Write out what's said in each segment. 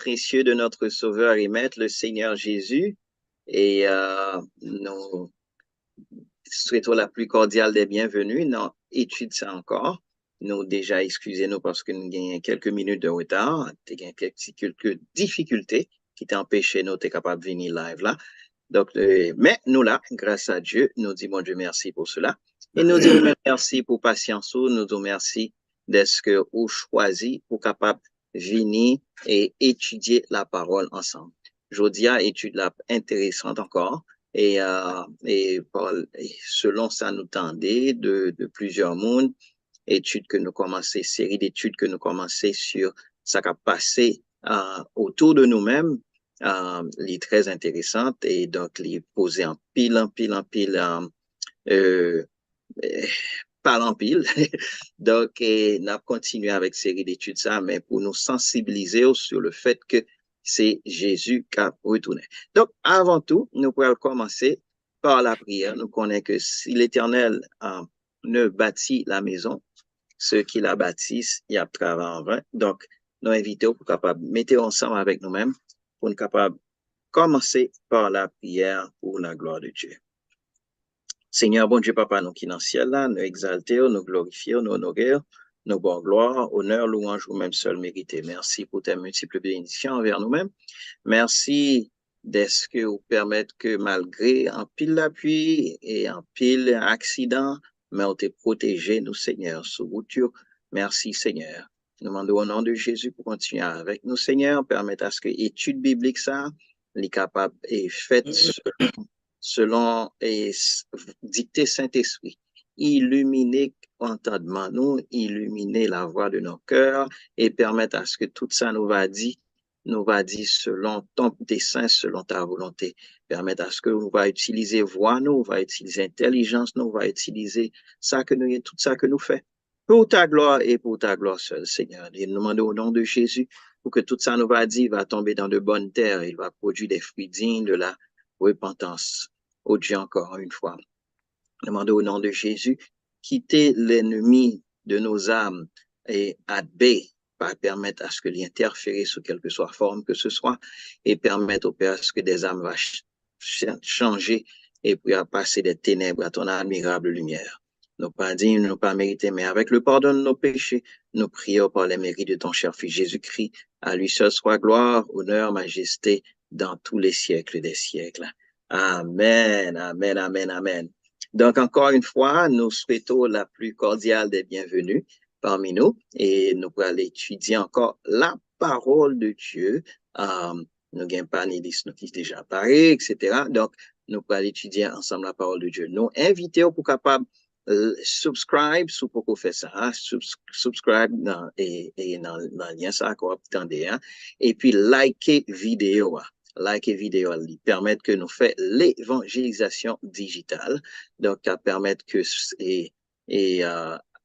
précieux de notre Sauveur et Maître, le Seigneur Jésus. Et nous souhaitons la plus cordiale des bienvenues dans l'étude ça encore. Nous déjà, excusez-nous parce que nous gagnons quelques minutes de retard, quelques difficultés qui t'empêchaient nous d'être capables de venir live là. Donc, mais nous là, grâce à Dieu, nous disons Dieu merci pour cela. Et nous disons merci pour patience, nous disons merci d'être que vous choisi pour capable venir et étudier la parole ensemble. Je dis à étude là intéressante encore. Et selon ça, nous tendait de plusieurs mondes, études que nous commençons, série d'études que nous commençons sur ça qui a passé autour de nous-mêmes, les très intéressantes et donc les poser en pile, par en pile. Donc, on a continué avec série d'études ça, mais pour nous sensibiliser sur le fait que c'est Jésus qui a retourné. Donc, avant tout, nous pouvons commencer par la prière. Nous connaissons que si l'Éternel ne bâtit la maison, ceux qui la bâtissent, il y a travail en vain. Donc, nous invitons pour capable mettre ensemble avec nous-mêmes pour nous capable commencer par la prière pour la gloire de Dieu. Seigneur, bon Dieu, Papa, nous qui dans le ciel là, nous exaltons, nous glorifions, nous honorons, nous bon gloire, honneur, louange, vous-même seul mérité. Merci pour tes multiples bénédictions envers nous-mêmes. Merci d'être que vous permettez que malgré un pile d'appui et un pile accident, mais on t'est protégé, nous, Seigneur, sous route. Merci, Seigneur. Nous demandons au nom de Jésus pour continuer avec nous, Seigneur. Permettre à ce que l'étude biblique, ça, est capable et faite selon et dicté Saint-Esprit. Illuminer entendement nous, illuminer la voix de nos cœurs et permettre à ce que tout ça nous va dire selon ton dessein, selon ta volonté. Permettre à ce que nous va utiliser voix, nous va utiliser intelligence, nous va utiliser ça que nous, tout ça que nous fait. Pour ta gloire et pour ta gloire seule, Seigneur. Et nous demandons au nom de Jésus pour que tout ça nous va dire va tomber dans de bonnes terres. Il va produire des fruits dignes de la repentance. Oh Dieu, encore une fois. Demandons au nom de Jésus, quitter l'ennemi de nos âmes et adbé, pas permettre à ce que l'interférer sous quelque soit forme que ce soit, et permettre au Père à ce que des âmes va changer et puis à passer des ténèbres à ton admirable lumière. Nous pas dignes, nous pas mérités, mais avec le pardon de nos péchés, nous prions par les mérites de ton cher Fils Jésus-Christ. À lui seul soit gloire, honneur, majesté dans tous les siècles des siècles. Amen, amen, amen, amen. Donc, encore une fois, nous souhaitons la plus cordiale des bienvenues parmi nous et nous allons étudier encore la parole de Dieu. Nous avons panélistes nous qui sont déjà parés, etc. Donc, nous allons étudier ensemble la parole de Dieu. Nous invitons pour capable subscribe, si vous pouvez faire ça, subscribe dans le lien ça qu'on attendez, et puis liker vidéo. Like vidéo, permettre que nous fassions l'évangélisation digitale. Donc, ça permet que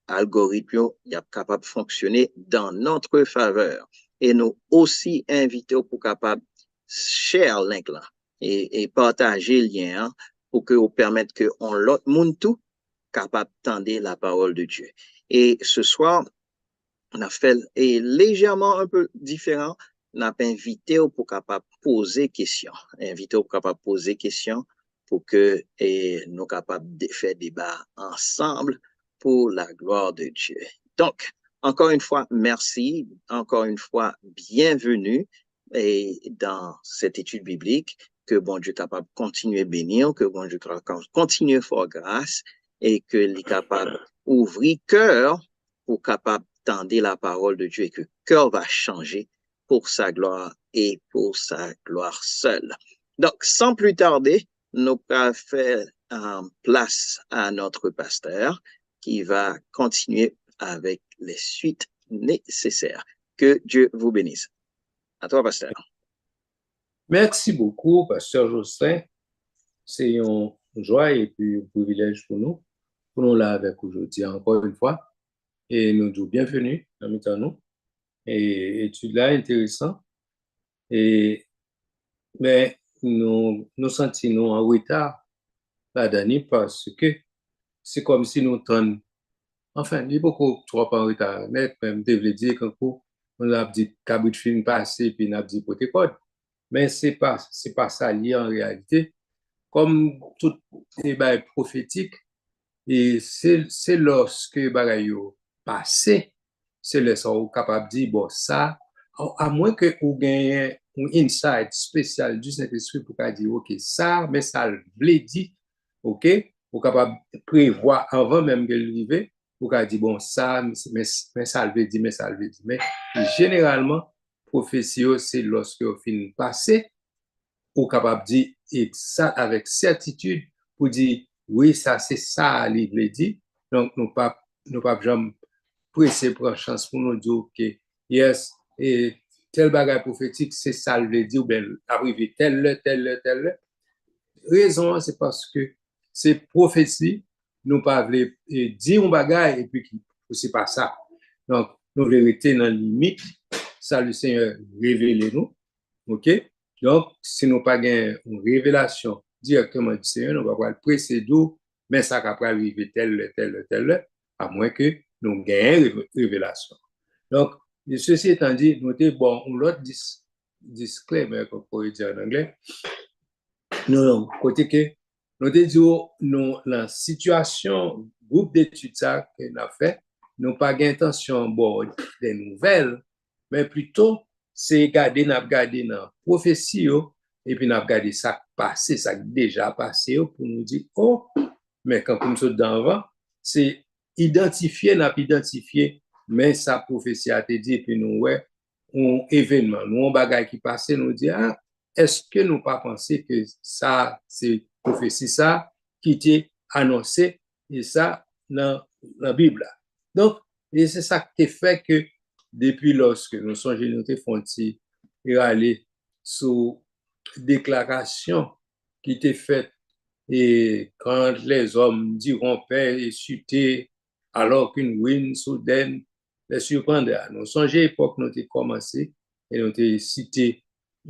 l'algorithme est capable de fonctionner dans notre faveur. Et nous aussi invitons pour capable share link là et partager le lien pour que vous permette que on l'autre monde tout capable d'entendre la parole de Dieu. Et ce soir, on a fait légèrement un peu différent. On a invité pour capable poser questions, invité pour capable poser questions pour que nous capables de faire débat ensemble pour la gloire de Dieu. Donc, encore une fois, merci, encore une fois, bienvenue dans cette étude biblique, que bon Dieu capable de continuer à bénir, que bon Dieu continue à faire grâce et que les capable d'ouvrir cœur pour capable tendre la parole de Dieu et que le cœur va changer pour sa gloire et pour sa gloire seule. Donc, sans plus tarder, nous allons faire place à notre pasteur qui va continuer avec les suites nécessaires. Que Dieu vous bénisse. À toi, pasteur. Merci beaucoup, pasteur Jocelyn. C'est une joie et puis un privilège pour nous là avec aujourd'hui encore une fois. Et nous disons bienvenue dans nous. Et étude là intéressant. Mais nous sentons en retard là-dedans parce que c'est comme si nous enfin, il y a beaucoup trop en retard. Mais même, je veux dire qu'on on a dit cabrit fin passé, puis on a dit Pentecôte. Mais c'est pas ça lié en réalité. Comme tout est prophétique, et c'est lorsque bagay yo passé, c'est là ça ou capable de dire, bon, ça, à moins que vous gagnez un insight spécial du Saint-Esprit pour dire, ok, ça, mais ça le dit, ok, vous capable de prévoir avant même que l'arrivée, vous capable dire, bon, ça, mais ça le dit, mais ça le dit. Mais généralement, prophétie, c'est lorsque vous finissez passer, ou capable de dire ça avec certitude pour dire oui, ça c'est ça, il dit. Donc, nous pas jamais pressé prendre chance pour nous dire que yes, et tel bagage prophétique, c'est ça, il dit, ou bien arrivé tel. Raison, c'est parce que c'est prophétie, nous pas dire un bagage et puis c'est pas ça. Donc, nos vérités dans la limite, ça le Seigneur révèle nous, ok? Donc, si nous pas une révélation directement du Seigneur, nous va pas le précéder, mais ça va arriver tel, à moins que nous gagnions une révélation. Donc, ceci étant dit, nous avons bon, l'autre disclaimer, comme on pourrait dire en anglais, nous, côté que nous avons dit, la situation, groupe d'études ça qu'on a fait, nous pas d'intention bon, des nouvelles, mais plutôt c'est garder n'a garder dans prophétie et puis n'a garder ça passé ça déjà passé pour nous dire oh mais quand nous sommes devant c'est identifier mais sa prophétie a été dit puis nous ouais un événement nous un bagage qui passé nous dit ah est-ce que nous pas penser que ça c'est prophétie ça qui était annoncé et ça dans la Bible donc et c'est ça qui fait que depuis lorsque nous sommes nous font et aller sous déclaration qui était faite et quand les hommes diront paix et chuter alors qu'une ruine soudaine les surprendra. Nous songeons l'époque nous avons commencé et nous avons cité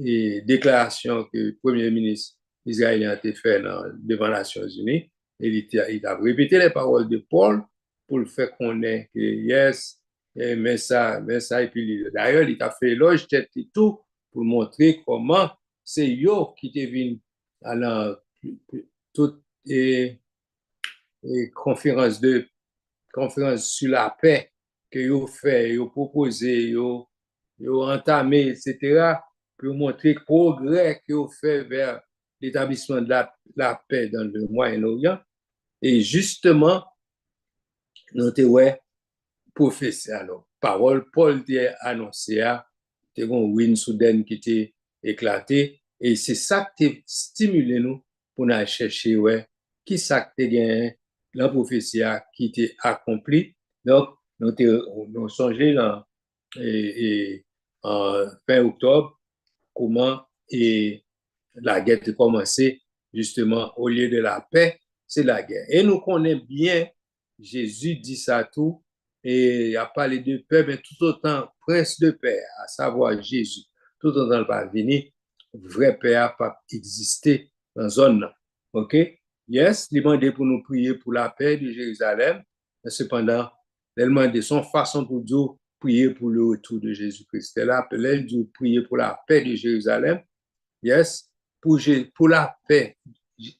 et déclaration que le premier ministre israélien a fait devant les Nations Unies et il a répété les paroles de Paul pour le faire connaître que yes, mais ça, et puis d'ailleurs, il a fait éloge tête et tout pour montrer comment c'est yo qui devine à la toute conférence sur la paix que yo fait, yo proposé, yo entamé, etc., pour montrer le progrès que yo fait vers l'établissement de la paix dans le Moyen-Orient. Et justement, nous ouais prophétie alors parole Paul a annoncé a une ruine soudaine qui était éclatée et c'est ça qui stimulé nous pour nous chercher ouais qui ça qui gagné la prophétie qui était accomplie donc nous songer dans et en fin octobre comment et la guerre a commencé justement au lieu de la paix c'est la guerre et nous connaissons bien Jésus dit ça tout et il a parlé de paix, mais tout autant prince de paix, à savoir Jésus, tout autant le pas venir, vrai paix n'a pas existé dans la zone. OK? Yes, il demandé pour nous prier pour la paix de Jérusalem, mais cependant, il demandé son façon pour Dieu prier pour le retour de Jésus-Christ. Elle a appelé Dieu prier pour la paix de Jérusalem. Yes, pour la paix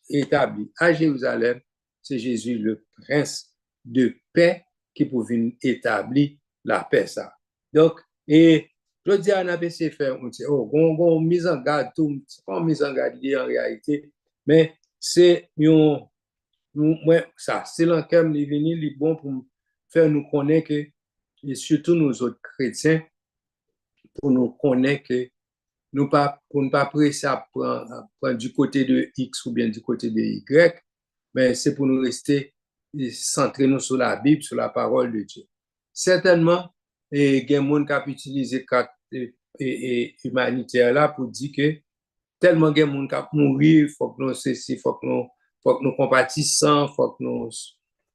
établie à Jérusalem, c'est Jésus le prince de paix qui pouvait établir la paix ça. Donc et je dis à n'APC faire on dit oh on mise en garde tout c'est pas une mise en garde en réalité mais c'est moi ça c'est l'enquête qui venir li bon pour faire nous connaître que et surtout nous autres chrétiens pour nous connaître que nous pas pour ne pas presser à prendre du côté de X ou bien du côté de Y mais c'est pour nous rester centrer nous sur la Bible, sur la parole de Dieu. Certainement, il y a des gens qui ont utilisé humanitaire là pour dire que tellement de gens qui ont mouru, il faut que nous ceci, il faut que nous compatissons, il faut que nous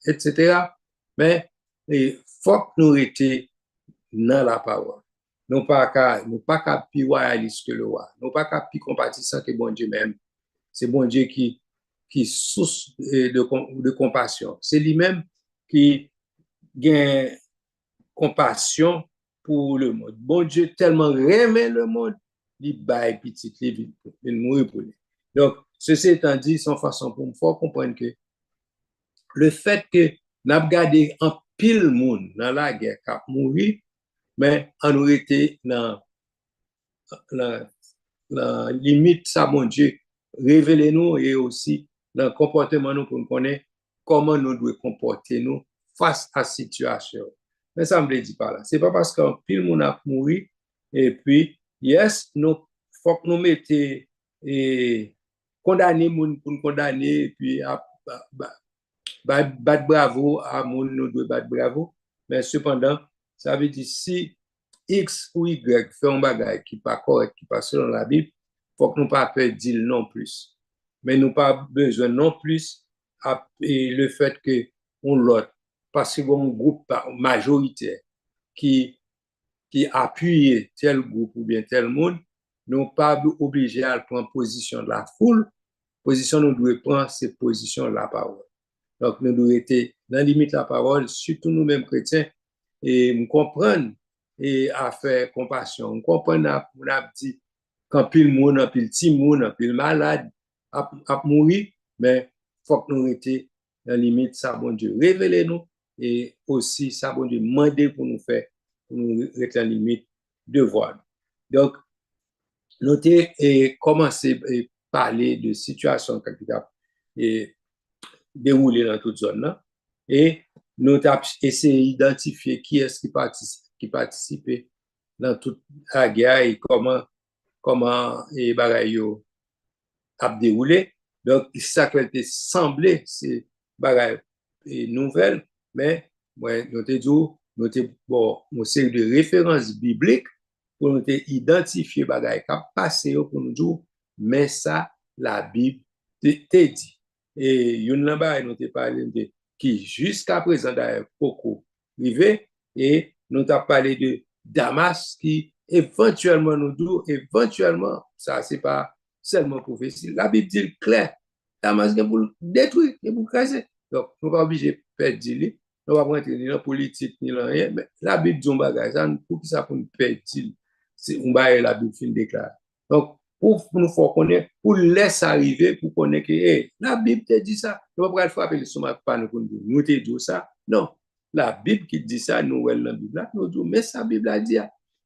etc. Mais il faut que nous restions dans la parole. Nous pas qu'à plus royaliste que le roi. Nous pas qu'à plus compatissant que bon Dieu même. C'est bon Dieu qui source de compassion. C'est lui-même qui gagne compassion pour le monde. Bon Dieu tellement aimait le monde, il baille petit, il mourit pour lui. Donc, ceci étant dit, son façon pour me faire comprendre que le fait que nous avons gardé un pile monde dans la guerre qui a mouru, mais on aurait été dans la limite, ça, mon Dieu, révélez-nous et aussi dans le comportement nous pour nous connaître comment nous devons comporter nous face à la situation. Mais ça me le dit pas là. C'est pas parce qu'un pile monde a mouru et puis, yes, nous, faut que nous mettions et condamner moun pour nous condamner et puis battre bravo à moun nous devons battre bravo. Mais cependant, ça veut dire si X ou Y fait un bagage qui n'est pas correct, qui n'est pas selon la Bible, il faut que nous ne pas perdre non plus. Mais nous pas besoin non plus et le fait que on l'autre, parce que un groupe majoritaire qui appuie tel groupe ou bien tel monde, nous pas obligés à prendre position de la foule. Position nous devons prendre, c'est position de la parole. Donc, nous devons être dans la limite de la parole, surtout nous-mêmes chrétiens, et nous comprendre et à faire compassion. Nous comprenons, on a dit, quand pile monde, quand pile petit monde, quand pile malade, à mourir, mais il faut que nous restions dans la limite, ça, bon Dieu, révélez-nous, et aussi, ça, bon Dieu, demandez pour nous faire, pour nous rester dans la limite de voir. Donc, nous avons commencé à parler de situation capitale et déroulé dans toute zone là et nous avons essayé d'identifier qui est-ce qui participait dans toute la guerre et comment les bagailles a déroulé. Donc ça qui était semblé c'est bagailles nouvelles, mais ouais, nous avons bon une série de références bibliques pour nous identifier bagailles qui passé pour nous dire mais ça la Bible te dit. Et yon namba nous avons parlé de qui jusqu'à présent d'ailleurs beaucoup privé et nous avons parlé de Damas qui éventuellement nous dit éventuellement ça c'est pas seulement prophétie la Bible dit clair Damas est pour détruire est pour casser donc nous pas obligé de perdre lui nous pas rentrer ni dans politique ni dans rien mais la Bible dit un bagage ça pour qui ça pour nous perdre c'est on va la Bible fin déclare donc pour nous faire connaître, pour laisser arriver, pour connaître que hey, la Bible te dit ça. Nous ne pouvons pas frapper le stomac pour nous te dire ça. Non, la Bible qui dit ça, nous, la Bible, nous disons, mais ça, la Bible a dit.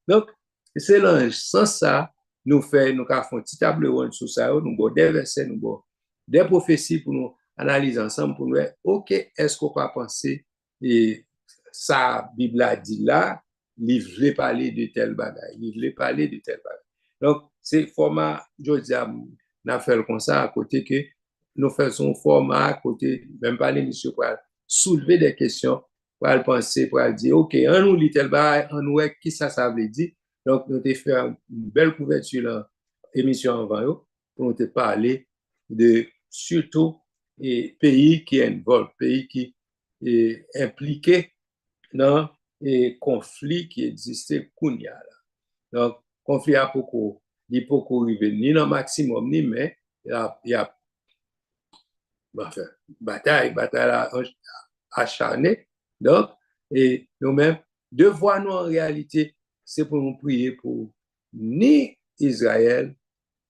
Donc, c'est dans ce sens ça, nous avons un petit tableau ronde sur ça, nous avons des versets, nous avons des prophéties pour nous analyser ensemble, pour nous dire, OK, est-ce qu'on peut penser, et ça, la Bible a dit là, il voulait parler de tel bagage, il voulait parler de tel bagage. Donc, c'est format, je dis, nous fait comme ça à côté que nous faisons format à côté, même pas l'émission pour soulever des questions, pour penser, pour dire, OK, on nous lit tel bail, on nous qui ça veut dire. Donc, nous avons fait une belle couverture dans l'émission avant, pour nous parler de surtout les pays qui involvent, pays qui est impliqué dans les conflits qui existaient Kounia. Donc, conflit à beaucoup, il peut arriver ni dans le maximum, ni mais il y a enfin, bataille acharnée. Donc, et nous-mêmes, devoir nous en réalité, c'est pour nous prier pour ni Israël,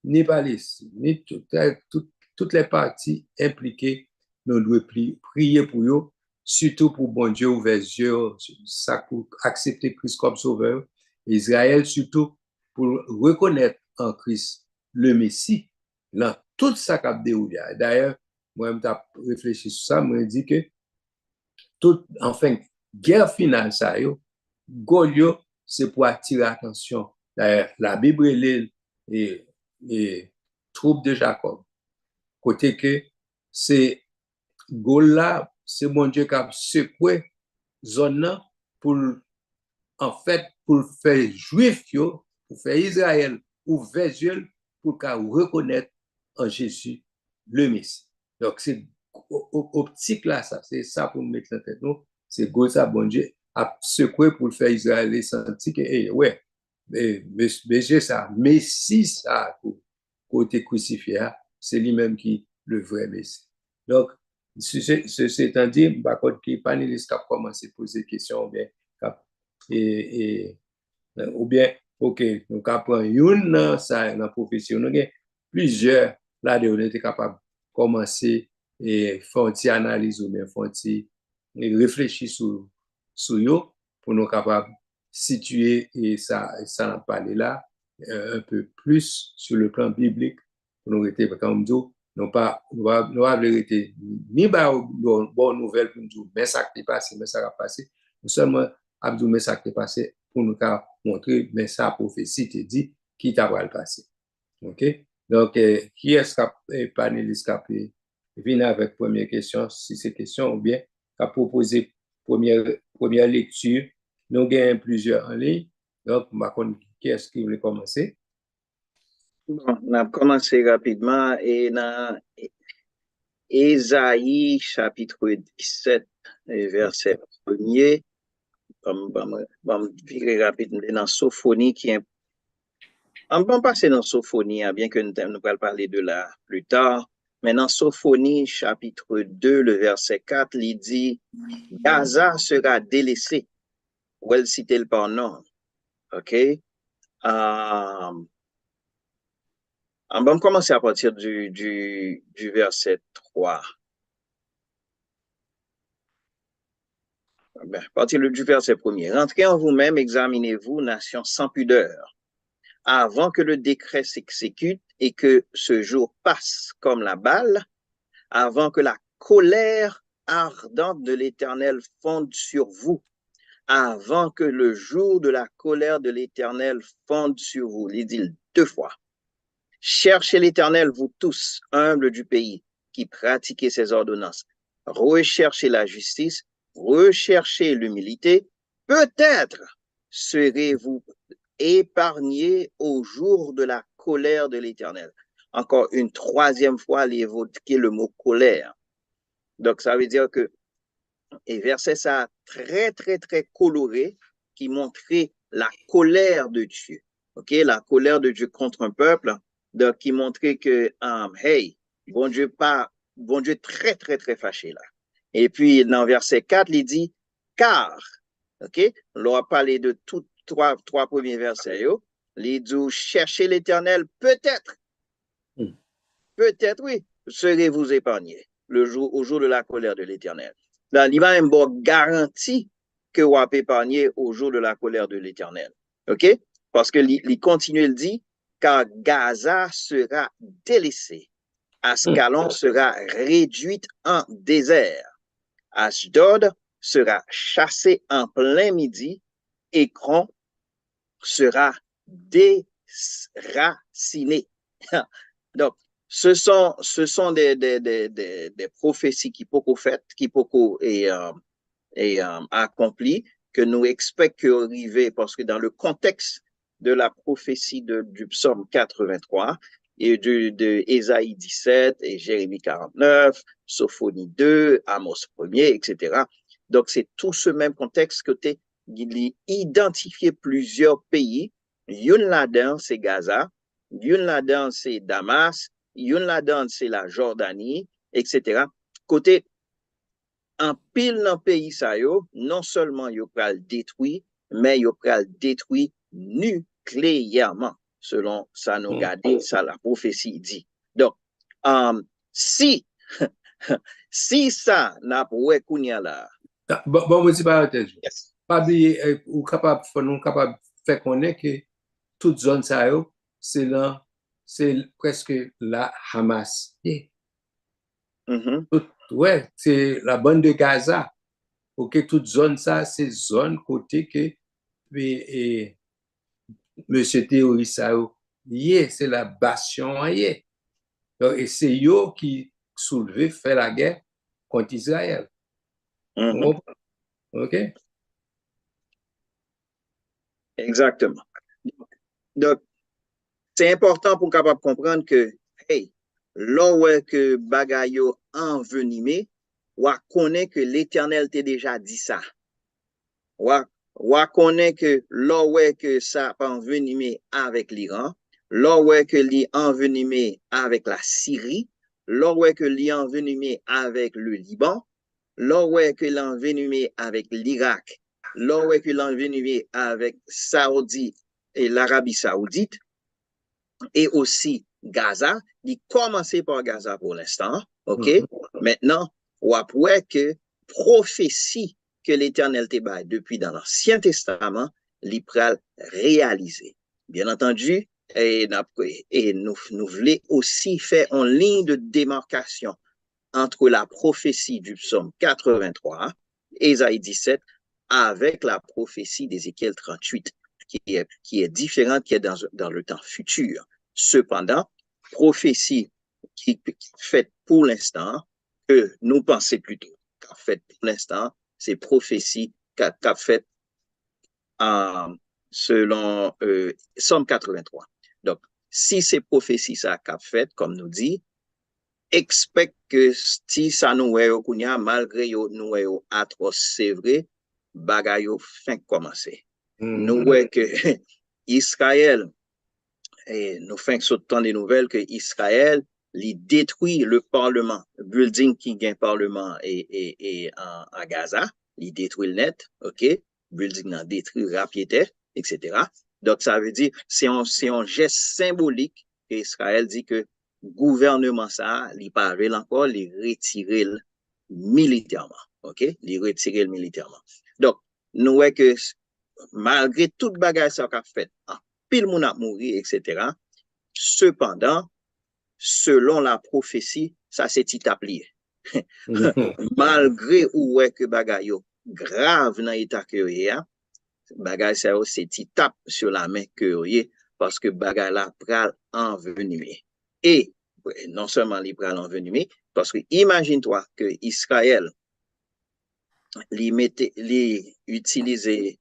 ni Palestine, ni toutes les parties impliquées, nous devons prier pour eux, surtout pour bon Dieu ouvert les yeux, ça pour accepter Christ comme sauveur. Israël, surtout pour reconnaître en Christ le Messie dans tout ça qui a déroulé. D'ailleurs, moi, j'ai réfléchi sur ça, je me dis que toute, enfin, guerre finale, ça, Goliath, c'est pour attirer l'attention. D'ailleurs, la Bible est les troupes de Jacob. Côté que c'est Goliath, c'est mon Dieu qui a secoué zone pour en fait, pour faire juif, pour faire Israël ouvert yeux, pour qu'on reconnaisse en Jésus le Messie. Donc, c'est optique là, ça, c'est ça pour mettre la tête. Non? C'est ça, bon Dieu, a secoué pour faire Israël et sentir que, hey, ouais, mais j'ai ça, Messie, ça, côté crucifié, c'est lui-même qui le vrai Messie. Donc, ceci étant dit, par contre, qui panéliste qui a commencé à poser des questions, bien, et Ou bien, ok, nous avons une, ça, dans la profession, nous avons plusieurs, là, on était capable de commencer et faire une analyse ou bien faire réfléchir sur eux pour nous capables de situer et ça en parler là un peu plus sur le plan biblique pour nous être comme nous non pas nous vérité ni bonne nouvelle pour nous mais ça qui est passé mais ça va passer nous seulement abdou mais ça qui est passé pour nous montrer mais ça prophétie te dit qui t'a va le passer. OK, donc qui est-ce qui panéliste qui vient avec première question si c'est question ou bien qui a proposé première lecture. Nous avons plusieurs en ligne. Donc, qui est-ce qui voulait commencer? Bon, on a commencé rapidement et dans Ésaïe chapitre 17, verset 1er. Bon, virer rapidement dans Sophonie qui est. On va passer dans Sophonie, bien que nous allons parler de là plus tard. Mais dans Sophonie chapitre 2, le verset 4, il dit Gaza sera délaissé. Ou elle cite le par nom. OK? On va commencer à partir du verset 3. À partir du verset 1er. Rentrez en vous-même, examinez-vous, nation sans pudeur, avant que le décret s'exécute et que ce jour passe comme la balle, avant que la colère ardente de l'Éternel fonde sur vous, avant que le jour de la colère de l'Éternel fonde sur vous. Il dit 2 fois. Cherchez l'Éternel, vous tous, humbles du pays, qui pratiquez ses ordonnances. Recherchez la justice, recherchez l'humilité. Peut-être serez-vous épargnés au jour de la colère de l'Éternel. Encore une 3e fois, il évoqué le mot colère. Donc, ça veut dire que, et verset ça très, très, très coloré, qui montrait la colère de Dieu. OK, la colère de Dieu contre un peuple. Donc, qui montrait que, hey, bon Dieu très, très, très fâché là. Et puis, dans verset 4, il dit, car, OK, on a parlé de tous trois premiers versets, il dit, cherchez l'Éternel, peut-être, oui, serez-vous épargnés au jour de la colère de l'Éternel. Là, il va même garantie que vous êtes épargnés au jour de la colère de l'Éternel. OK? Parce que il continue, il dit, car Gaza sera délaissé, Ascalon sera réduite en désert, Ashdod sera chassé en plein midi, Écron sera déraciné. Donc, ce sont des prophéties qui beaucoup faites, qui beaucoup accomplies, que nous expectons arriver, parce que dans le contexte de la prophétie du psaume 83 et de Ésaïe 17 et Jérémie 49, Sophonie 2, Amos 1er, etc. Donc, c'est tout ce même contexte que tu identifié plusieurs pays. Une là-dedans, c'est Gaza. Une là-dedans, c'est Damas. Une là-dedans, c'est la Jordanie, etc. Côté en pile dans le pays, ça, non seulement il va le détruire, mais il va le détruire nucléairement, selon ça nous garde, ça la prophétie dit. Donc, si ça n'a pas ouais là. Bon, petit parenthèse. Yes. Pas oublier, ou capable, nous capable faire connaître que toute zone ça, c'est presque la Hamas. Ouais, c'est la bande de Gaza. Ok, toute zone ça, c'est zone côté que monsieur terroriste ça, c'est la bastion et c'est eux qui soulevé fait la guerre contre Israël. Ok. Exactement. Donc, c'est important pour capable comprendre que, hey, là où est que bagayo envenimé, ou connaît que l'Éternel t'a déjà dit ça. Ou connaît que là où est que ça pas envenimé avec l'Iran, là où est que l'y envenimé avec la Syrie, là où est que l'y envenimé avec le Liban, là où est que l'envenimé avec l'Irak Là que l'envenimé avec Saoudi et l'Arabie Saoudite et aussi Gaza, il commençait par Gaza pour l'instant, ok? Maintenant, on après que prophétie que l'Éternel te baille depuis dans l'Ancien Testament, l'Ipral réalisé. Bien entendu, et nous voulons aussi faire une ligne de démarcation entre la prophétie du psaume 83, Ésaïe 17, avec la prophétie d'Ézéchiel 38, qui est différente, qui est dans le temps futur. Cependant, prophétie qui est faite pour l'instant, que nous pensons plutôt qu'a fait pour l'instant, c'est prophétie qu'a fait selon Somme 83. Donc, si c'est prophétie ça qu'a fait, comme nous dit, expect que si ça nous est malgré nous est atroce, c'est vrai, bagay yo fin commencer. Nous voyons que Israël, et nous faisons autant de nouvelles que Israël, il détruit le parlement, le building qui gagne parlement et à Gaza, il détruit le net, ok, building nan détruit rapidement, etc. Donc ça veut dire c'est un geste symbolique que Israël dit que gouvernement ça, il parle encore, il retire militairement, ok, il retire militairement. Donc nous voyons que malgré toute bagage ça qu'a fait, pile moun a mouri, etc. Cependant, selon la prophétie, ça c'est titaplié. Malgré ou ouais que bagay yo grave dans l'état que yo bagay ça c'est titap sur la main que yo parce que bagay la pral envenimé. Et non seulement li pral envenimé, parce que imagine-toi que Israël li utilisait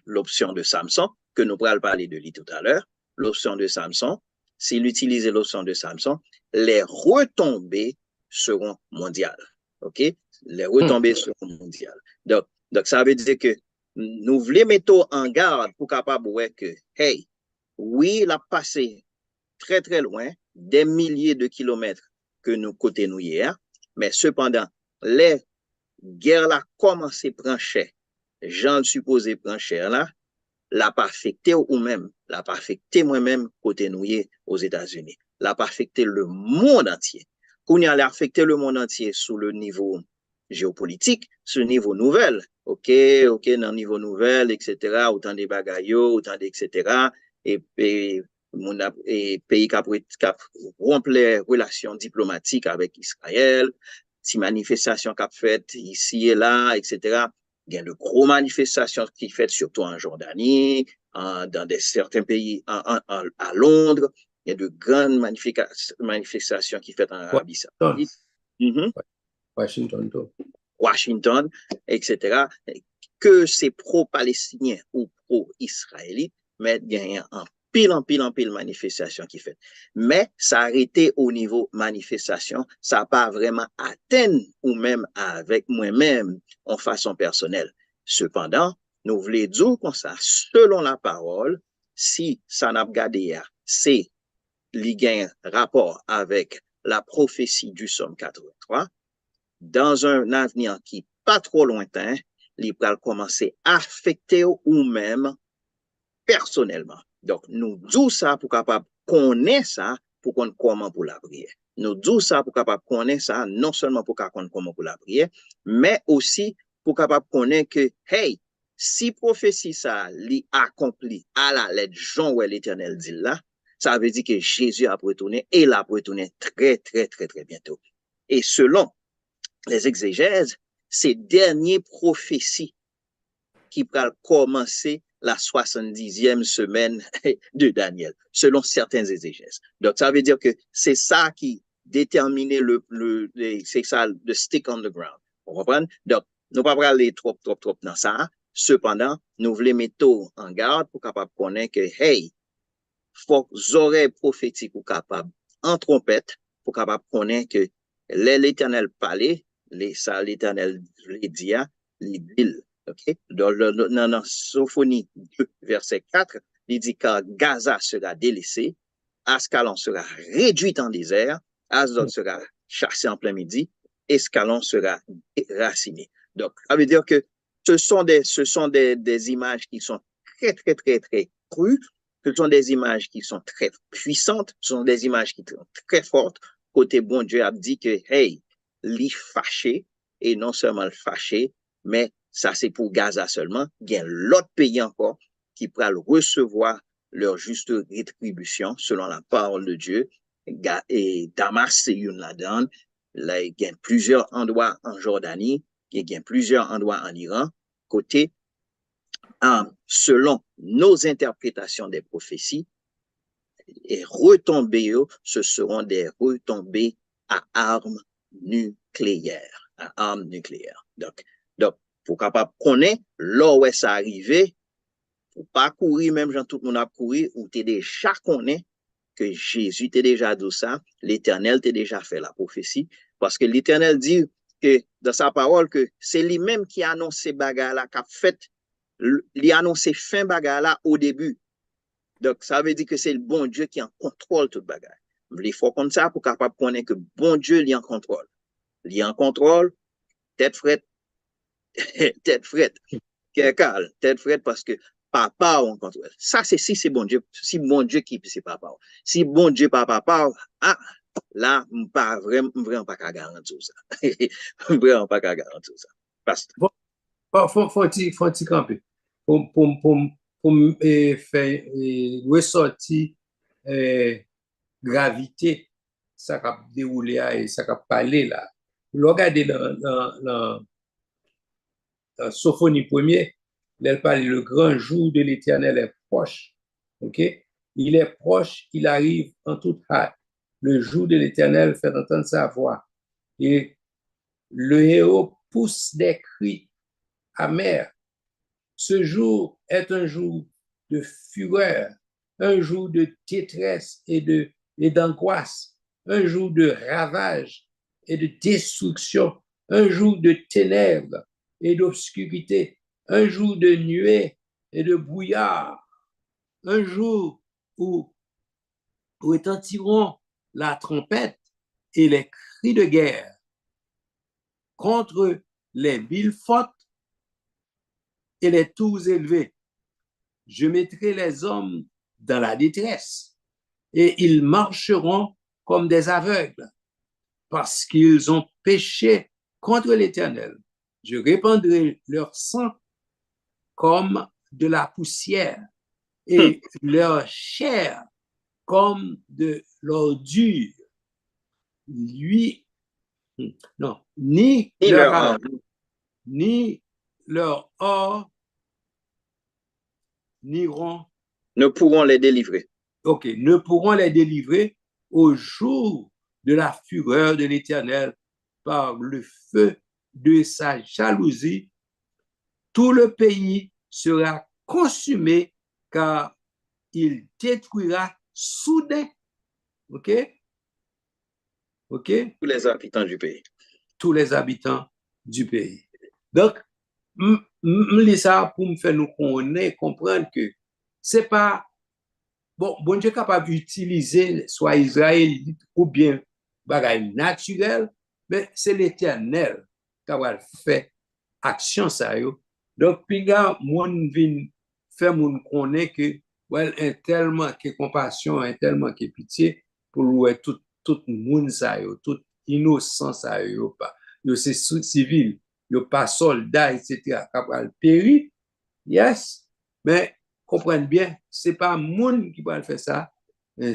l'option de Samson, que nous pourrons parler de lui tout à l'heure, l'option de Samson, s'il utilisait l'option de Samson, les retombées seront mondiales. OK? Les retombées seront mondiales. Donc, ça veut dire que nous voulons mettre en garde pour capable voir que, hey, oui, il a passé très, très loin, des milliers de kilomètres que nous côté nous hier, mais cependant, les guerre là commencé prendre cher. J'en supposé prendre cher là, l'a pas affecté ou même, l'a pas affecté moi-même côté nous aux États-Unis. L'a pas affecté le monde entier. Qu'on y a affecté le monde entier sous le niveau géopolitique, sur le niveau nouvelle. OK, dans le niveau nouvelle, etc. Autant des bagaillots, autant etc. Et pays qui a rompre les relations diplomatiques avec Israël, si manifestations qu'a faites ici et là, etc. Il y a de gros manifestations qui faites surtout en Jordanie, dans certains pays, à Londres. Il y a de grandes manifestations qui faites en Arabie Saoudite. Washington, etc. Que c'est pro-palestinien ou pro-israélite, mais il y a un pile manifestation qui fait. Mais ça a arrêté au niveau manifestation, ça n'a pas vraiment atteint ou même avec moi-même en façon personnelle. Cependant, nous voulons dire comme ça, selon la parole, si ça n'a pas gardé, c'est un rapport avec la prophétie du Somme 83, dans un avenir qui n'est pas trop lointain, il va commencer à affecter ou même personnellement. Donc, nous disons ça pour capable connaître ça, pour qu'on comment pour la prière. Nous disons ça pour capable connaître ça, non seulement pour qu'on comment pour la prière, mais aussi pour capable connaître que, hey, si prophétie ça li accompli à la lettre Jean ou l'Éternel dit là, ça veut dire que Jésus a retourné et il a retourné très bientôt. Et selon les exégèses, ces dernières prophéties qui vont commencer la 70e semaine de Daniel, selon certains exégèses. Donc, ça veut dire que c'est ça qui déterminait c'est ça, le stick on the ground. Vous comprenez? Donc, nous ne pouvons pas aller trop dans ça. Cependant, nous voulons mettre en garde pour capable connaître que, hey, faut que oreilles prophétiques ou capable en trompette pour capable connaître que l'Éternel parlait, l'Éternel les dit, les villes. Okay? Dans Sophonie 2, verset 4, il dit que Gaza sera délaissé, Ascalon sera réduit en désert, Asdod sera chassé en plein midi, Escalon sera déraciné. Donc, ça veut dire que ce sont des images qui sont très, très, très, très crues. Ce sont des images qui sont très puissantes. Ce sont des images qui sont très fortes. Côté bon Dieu a dit que, hey, li fâché, et non seulement le fâché, mais ça c'est pour Gaza seulement. Il y a l'autre pays encore qui pourra recevoir leur juste rétribution selon la parole de Dieu. Et Damas, c'est une là-dedans. Là, il y a plusieurs endroits en Jordanie, il y a plusieurs endroits en Iran. Côté, selon nos interprétations des prophéties, et retombées, ce seront des retombées à armes nucléaires. À armes nucléaires. Donc pour capable connaître, là où ça arrivé, pour pas courir, même quand tout le monde a couru, ou t'es déjà connaît que Jésus t'a déjà dit ça, l'Éternel t'a déjà fait la prophétie, parce que l'Éternel dit que dans sa parole que c'est lui-même qui a annoncé bagarre là, qui a fait, il a annoncé fin bagarre là au début. Donc, ça veut dire que c'est le bon Dieu qui en contrôle toute bagarre. Il faut comme ça pour capable connaître que bon Dieu est en contrôle. Il est en contrôle, tête frette, tête frette, tête frette parce que papa en contrôle. Ça, c'est si c'est bon Dieu, si bon Dieu qui c'est papa. Si bon Dieu pas papa, ah, là, pas vraiment pas qu'à garantir ça. Vraiment pas qu'à garantir ça. Parce que Bon, faut-il camper. Pour faire ressortir gravité, ça a déroulé et ça a parlé là. Regardez dans Sophonie 1er, elle parle le grand jour de l'Éternel est proche. OK? Il est proche, il arrive en toute hâte. Le jour de l'Éternel fait entendre sa voix. Et le héros pousse des cris amers. Ce jour est un jour de fureur, un jour de détresse et d'angoisse, un jour de ravage et de destruction, un jour de ténèbres et d'obscurité, un jour de nuée et de brouillard, un jour où retentiront la trompette et les cris de guerre contre les villes fortes et les tours élevées. Je mettrai les hommes dans la détresse et ils marcheront comme des aveugles parce qu'ils ont péché contre l'Éternel. Je répandrai leur sang comme de la poussière et leur chair comme de l'ordure. Lui, non, ni leur argent, ni leur or n'iront, ne pourront les délivrer. OK, ne pourront les délivrer au jour de la fureur de l'Éternel par le feu de sa jalousie. Tout le pays sera consumé car il détruira soudain. OK? OK? Tous les habitants du pays. Tous les habitants du pays. Donc, je dis ça pour me faire nous connaître, comprendre que c'est pas bon Dieu capable d'utiliser soit Israël ou bien bagaille naturel, mais c'est l'Éternel qui va faire action ça yo. Donc puis gars moun vinn faire moun connaître que well un tellement que compassion, un tellement que pitié pour ouais tout moun ça yo, tout innocent ça yo pas. Yo c'est civil, yo pas soldat etc. capable périr. Yes, mais comprenez bien, c'est pas monde qui peut faire ça,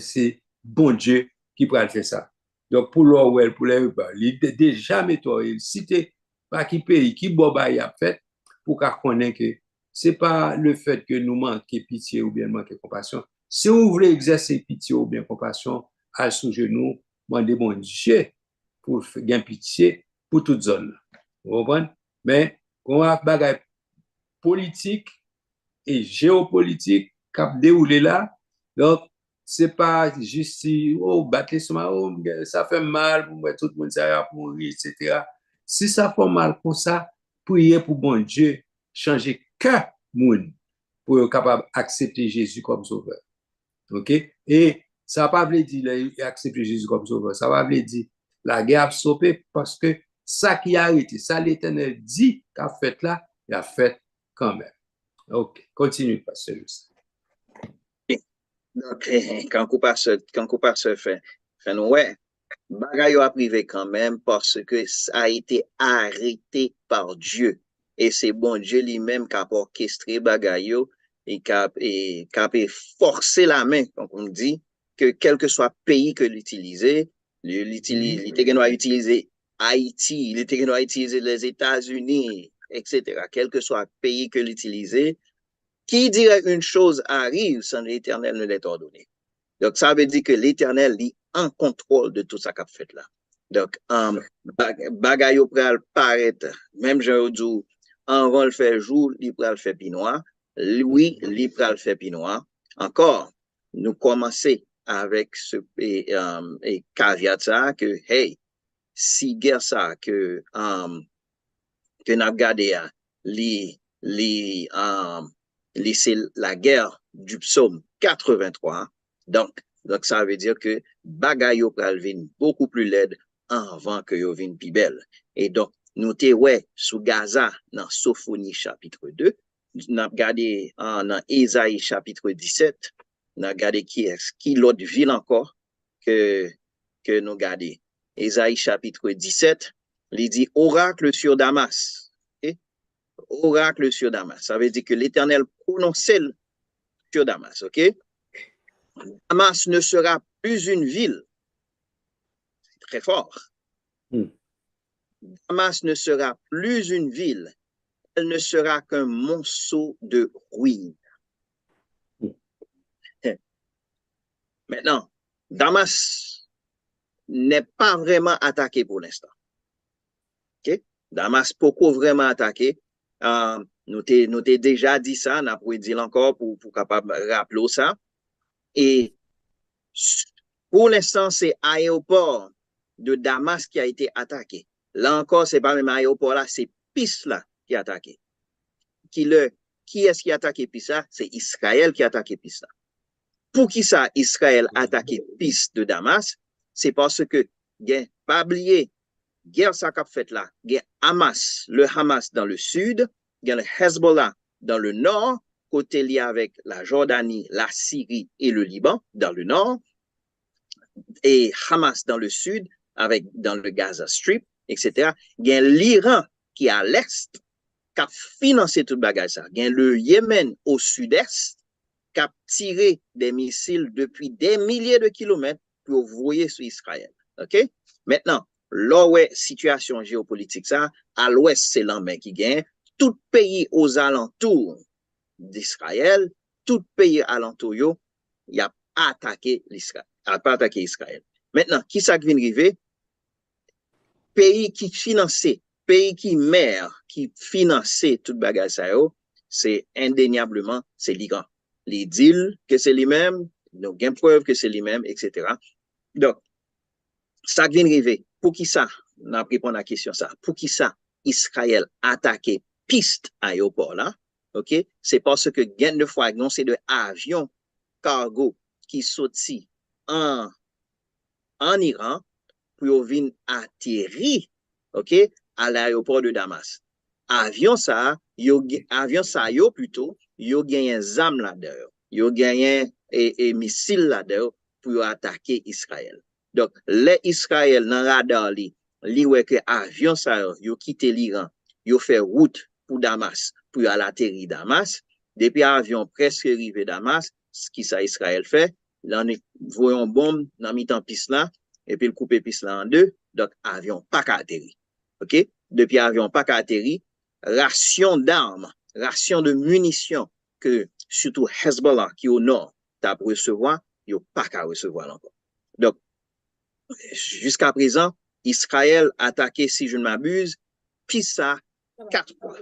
c'est bon Dieu qui peut faire ça. Donc pour l'Orwell, pour les il déjà méthode, cité pas qui pays, qui boba y a fait pour qu'on connaisse que c'est pas le fait que nous manquons pitié ou bien manquer compassion. Si vous voulez exercer pitié ou bien compassion, à sous genou, demandez bon Dieu pour gagner pitié pour toute zone. Vous comprenez? Mais on a bagay politique et géopolitique qui a déroulé là. Donc, c'est pas juste si, oh, battre oh, ça fait mal pour moi, tout le monde ça pour mourir, etc. Si ça fait mal pour ça, priez pour bon Dieu, changer que monde pour être capable d'accepter Jésus comme sauveur. OK? Et ça ne va pas dire accepter Jésus comme sauveur. Ça va dire la guerre a stoppé parce que ça qui a arrêté, ça l'Éternel dit qu'a fait là, il a fait quand même. OK, continue, Pasteur Justin. Donc, quand on passe fait nous, ouais, bagay yo a privé quand même parce que ça a été arrêté par Dieu. Et c'est bon Dieu lui-même qui a orchestré bagay yo et qui a forcé la main, donc on dit, que quel que soit pays que l'utiliser, il était utiliser Haïti, il était utiliser les États-Unis, etc. Quel que soit pays que l'utiliser, qui dirait une chose arrive sans l'Éternel ne l'ait ordonné. Donc, ça veut dire que l'Éternel est en contrôle de tout ça qu'a fait là. Donc, bagay yo pral paraître, même je dis, en rôle fait jour, li pral fait pinois, oui, li pral fait pinois. Encore, nous commençons avec ce caveat ça que, hey, si guerre ça que n'a gardé c'est la guerre du psaume 83. Donc ça veut dire que bagay yo pral vin beaucoup plus laide avant que yo vin pi belle. Et donc, nous te ouais sous Gaza dans Sophonie chapitre 2, n'a regardé dans Ésaïe chapitre 17, n'a regardé qui l'autre ville encore que nous regardons. Ésaïe chapitre 17, il dit oracle sur Damas. Okay? Oracle sur Damas. Ça veut dire que l'Éternel prononçait sur Damas. OK? Damas ne sera plus une ville. C'est très fort. Damas ne sera plus une ville. Elle ne sera qu'un monceau de ruines. Maintenant, Damas n'est pas vraiment attaqué pour l'instant. Okay? Damas beaucoup vraiment attaqué. Nous t'ai déjà dit ça, n'a pas dit encore pour capable rappeler ça. Et pour l'instant, c'est l'aéroport de Damas qui a été attaqué. Là encore, c'est pas même aéroport là, c'est piste là qui a attaqué. Qui est-ce qui a attaqué piste là? C'est Israël qui a attaqué piste là. Pour qui ça, Israël a attaqué piste de Damas? C'est parce que, pas oublier, guerre ça qu'a fait là, il y a le Hamas dans le sud, il y a le Hezbollah dans le nord, côté lié avec la Jordanie, la Syrie et le Liban dans le nord, et Hamas dans le sud, avec dans le Gaza Strip, etc. Il y a l'Iran qui est à l'est, qui a financé tout le bagage ça. Il y a le Yémen au sud-est, qui a tiré des missiles depuis des milliers de kilomètres pour voyer sur Israël. OK? Maintenant, là où est situation géopolitique ça, à l'ouest, c'est l'Amérique qui gagne. Tout pays aux alentours d'Israël, tout pays alentour, il a attaqué l'Israël, a pas attaqué Israël. Maintenant, qui ça qui vient arriver? Pays qui finançait, pays qui mère, qui finançait tout bagage ça, c'est indéniablement, c'est l'Iran. Les deals que c'est lui-même, nous avons preuve que c'est lui-même, etc. Donc, ça vient arriver. Pour qui ça? On a répondu à la question ça. Pour qui ça? Israël attaqué piste aéroport là. OK? C'est parce que gain de fois, non, c'est de avions cargo qui sorti en Iran pour venir atterrir, OK, à l'aéroport de Damas. Avion ça, plutôt, yo gagné zam là-dedans. Yo gagné et missile là-dedans pour attaquer Israël. Donc, les Israël dans radar li ouais que avion ça yo quitté l'Iran, yo fait route pour Damas, pour aller atterrir Damas. Depuis avion presque arrivé Damas, ce qui ça Israël fait, là voyons bombe dans mi-temps piste là et puis le couper piste là en deux, donc avion pas qu'à atterrir. OK? Depuis avion pas qu'à atterrir, ration d'armes, ration de munitions que surtout Hezbollah qui est au nord t'a pour recevoir, il pas qu'à recevoir encore. Donc jusqu'à présent, Israël a attaqué, si je ne m'abuse, Pisa 4 fois.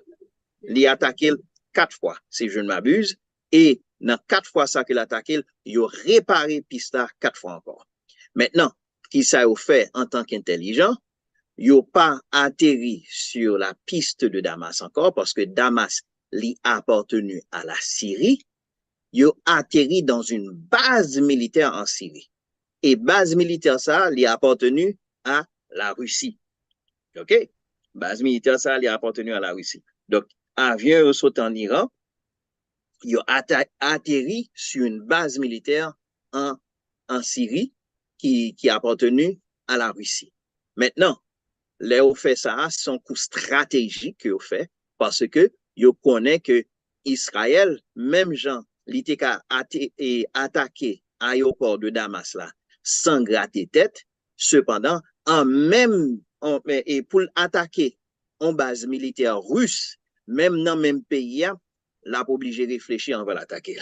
Il a attaqué 4 fois, si je ne m'abuse, et dans 4 fois ça qu'il a attaqué, il a réparé Pisa 4 fois encore. Maintenant, qui ça a fait en tant qu'intelligent, il n'a pas atterri sur la piste de Damas encore, parce que Damas lui appartenu à la Syrie. Il a atterri dans une base militaire en Syrie. Et base militaire ça, lui appartenu à la Russie. OK? Base militaire ça, lui appartenu à la Russie. Donc, avion saute en Iran, ils ont atterri sur une base militaire en Syrie qui appartenait à la Russie. Maintenant, les ont fait ça, son coup stratégique qu'ils ont fait, parce que ils connaissent que Israël, même gens, l'ITK a attaqué l'aéroport de Damas là, sans gratter tête, cependant, et pour attaquer en base militaire russe, même dans le même pays, là, pas obligé de réfléchir, on va l'attaquer.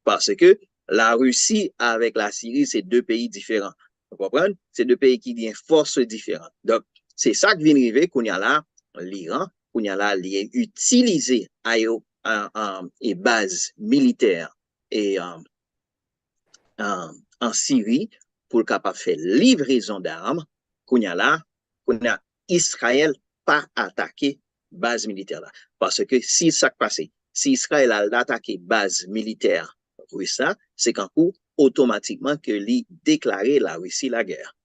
Parce que la Russie avec la Syrie, c'est deux pays différents. Vous comprenez? C'est deux pays qui ont une force différente. Donc, c'est ça qui vient arriver qu'on y a là, l'Iran, qu'on y a là, utiliser et base militaire et en Syrie pour capable faire livraison d'armes, qu'on y a là, qu'on a Israël pas attaqué base militaire là. Parce que si ça passe, si Israël a attaqué base militaire russe, c'est qu'en coup, automatiquement que lui déclarer la Russie la guerre.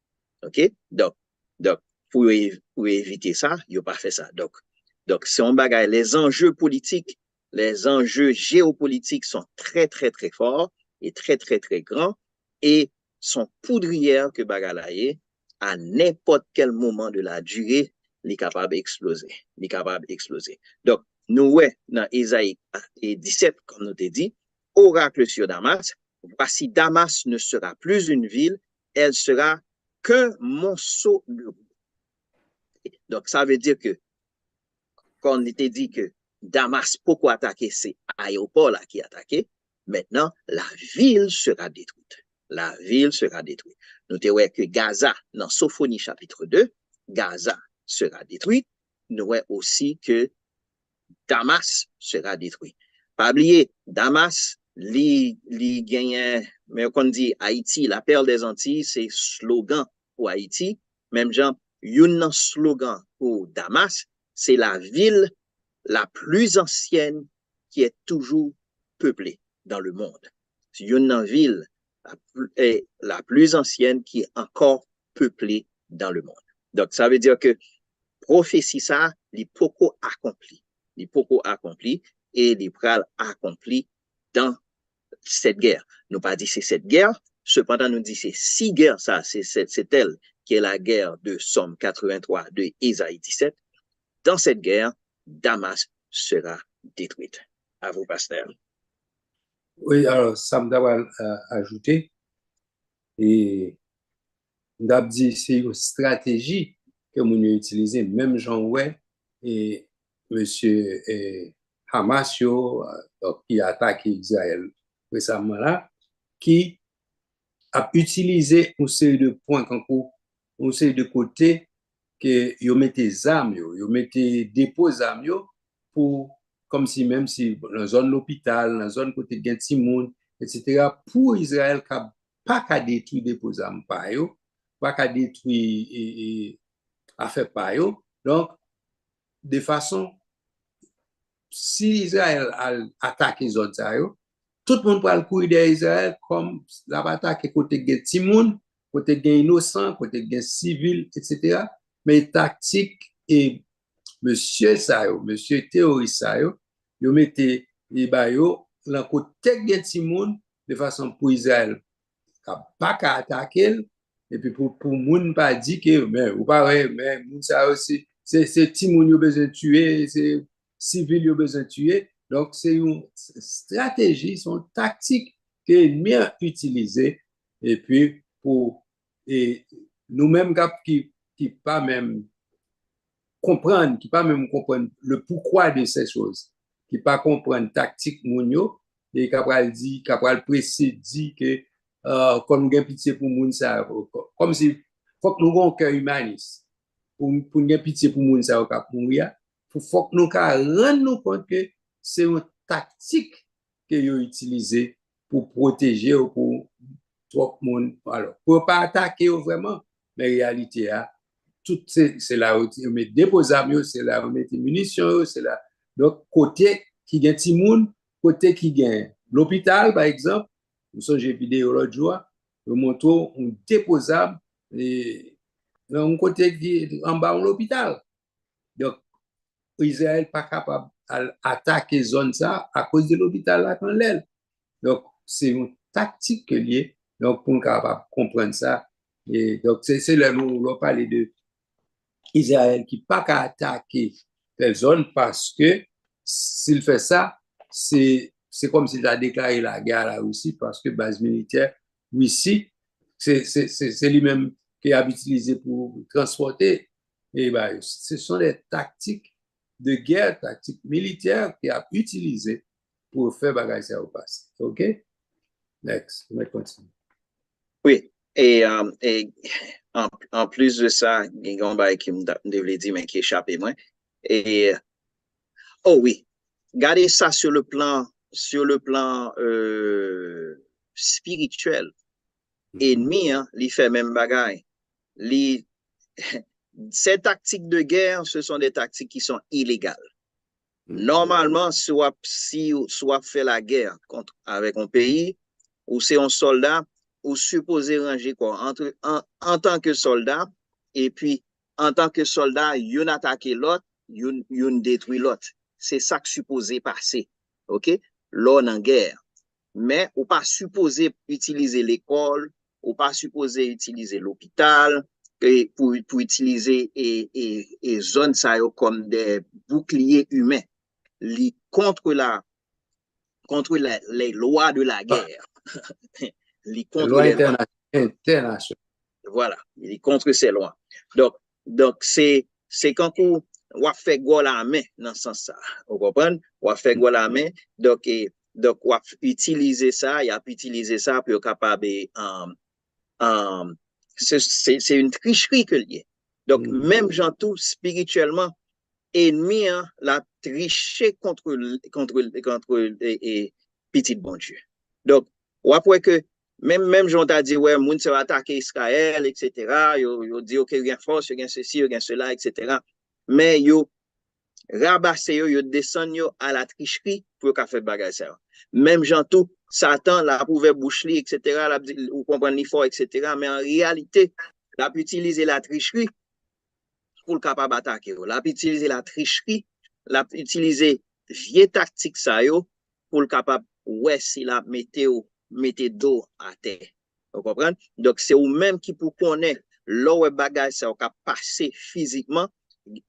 OK? Donc pour éviter ça, il n'a pas fait ça. Donc c'est un bagage. Les enjeux politiques, les enjeux géopolitiques sont très, très, très forts et très, très, très grands et sont poudrières que bagage à n'importe quel moment de la durée, il est capable d'exploser. Il est capable d'exploser. Donc, nous, ouais, dans Ésaïe 17, comme nous t'ai dit, oracle sur Damas, voici Damas ne sera plus une ville, elle sera qu'un monceau de boue. Donc, ça veut dire que, quand on était dit que Damas, pourquoi attaquer, c'est l'aéroport là qui est attaqué, maintenant, la ville sera détruite. La ville sera détruite. Notez ouais que Gaza, dans Sophonie chapitre 2, Gaza sera détruite. Nous voyons aussi que Damas sera détruit. Pas oublier, Damas, li gagne, mais on dit Haïti, la perle des Antilles, c'est slogan pour Haïti. Même genre, un slogan pour Damas, c'est la ville la plus ancienne qui est toujours peuplée dans le monde. C'est une ville la plus ancienne qui est encore peuplée dans le monde. Donc, ça veut dire que prophétie ça, les poko accompli. Les poko accompli et les pral accompli dans cette guerre. Nous pas dit c'est cette guerre, cependant nous dit c'est six guerres, ça, c'est elle qui est la guerre de Somme 83 de Ésaïe 17. Dans cette guerre, Damas sera détruite. À vous, pasteur. Oui, alors, ça me doit ajouter, et on dit c'est une stratégie que nous avons utilisée, même Jean ouais, et monsieur Hamas, qui a attaqué Israël récemment là, qui a utilisé une série de points, une série de côtés, que yo mette zam yo mette dépôt zam yo pour comme si même si dans zone l'hôpital dans zone côté gen ti moun etc. pour Israël pas qu'à détruire dépôt zam pa yo pas qu'à détruire affaire pa yo donc de façon si Israël attaque zone ça yo tout le monde peut courir derrière Israël comme la attaque côté gen ti moun côté gen innocent côté gen civil etc. Mais tactique et monsieur Sayo, monsieur théorie Sayo, yo mette les bayo dans côté gen ti moun de façon pour Israël pas qu'à attaquer et puis pour moun pas dit que mais ou pas mais moun ça aussi c'est ti moun yo besoin tuer, c'est civil yo besoin tuer. Donc c'est une stratégie, son tactique que l'ennemi a utilisé et puis pour et nous-mêmes qui pas même comprendre, qui pas même comprendre le pourquoi de ces choses, qui pas comprendre tactique mounio et capral dit, capral précis dit que comme nous avons pitié pour moun ça, comme si faut que nous ayons un cœur humaniste pour nous pitié pour moun ça cap mourir, faut que nous rendre nous compte que c'est une tactique que yo utilisé pour protéger ou pour trop monde alors pour pas attaquer vraiment mais réalité tout c'est là où on met dépose armes c'est là où on met munitions c'est là donc côté qui gagne ti moun côté qui gagne l'hôpital par exemple nous sommes j'ai vidéo l'autre jour nous montrons on dépose armes et un côté qui en bas de l'hôpital donc Israël pas capable attaquer zone ça à cause de l'hôpital là quand l'aile. Donc, c'est une tactique que lié. Donc, pour nous capable comprendre ça. Et donc, c'est là nous on parler de Israël qui pas qu'à attaquer telle zone parce que s'il fait ça, c'est comme s'il a déclaré la guerre à la Russie parce que base militaire, Russie, c'est lui-même qui a utilisé pour transporter. Et ben, ce sont des tactiques de guerre, tactiques militaires qu'il a utilisées pour faire bagaille ça au passé. OK? Next, on va continuer. Oui, et en plus de ça, il y a un bail qui me devait dire, mais qui échappé moi. Et, oh oui, regardez ça sur le plan spirituel. Ennemi, hein, il fait même bagaille. Les, ces tactiques de guerre, ce sont des tactiques qui sont illégales. Normalement, si soit fait la guerre contre, avec un pays, ou c'est un soldat, ou supposé ranger quoi, en tant que soldat, et puis en tant que soldat, yon attaque l'autre, yon détruit l'autre. C'est ça que supposé passer. OK? L'on en guerre. Mais ou pas supposé utiliser l'école, ou pas supposé utiliser l'hôpital, pour utiliser et zone ça comme des boucliers humains contre les lois de la guerre. Les lois internationales. Voilà, il est contre ces lois. Donc c'est quand on fait quoi la main dans ce sens ça. Vous comprenez? On fait quoi la main. Donc on utiliser ça, il a utiliser ça pour être capable c'est une tricherie que lié. Donc même gens tout spirituellement ennemi hein, la triché contre petit bon Dieu. Donc, ou après que même j'en t'a dit ouais, moun se va attaquer Israël, etc. Yo dit ok, rien force, rien ceci, rien cela, etc. Mais yo rabassé yo descend yo à la tricherie pour qu'a fait bagage ça. Même gens tout Satan la pouvait boucher, etc. Ou comprendre l'effort, etc. Mais en réalité, la pu utiliser la tricherie pour le capable attaquer. La utiliser la tricherie, la utiliser vieille tactique ça yo pour le capable ouais si la mettez dos à terre. Vous comprenez? Donc c'est ou même qui pour connaître l'eau bagage ça ka passer physiquement,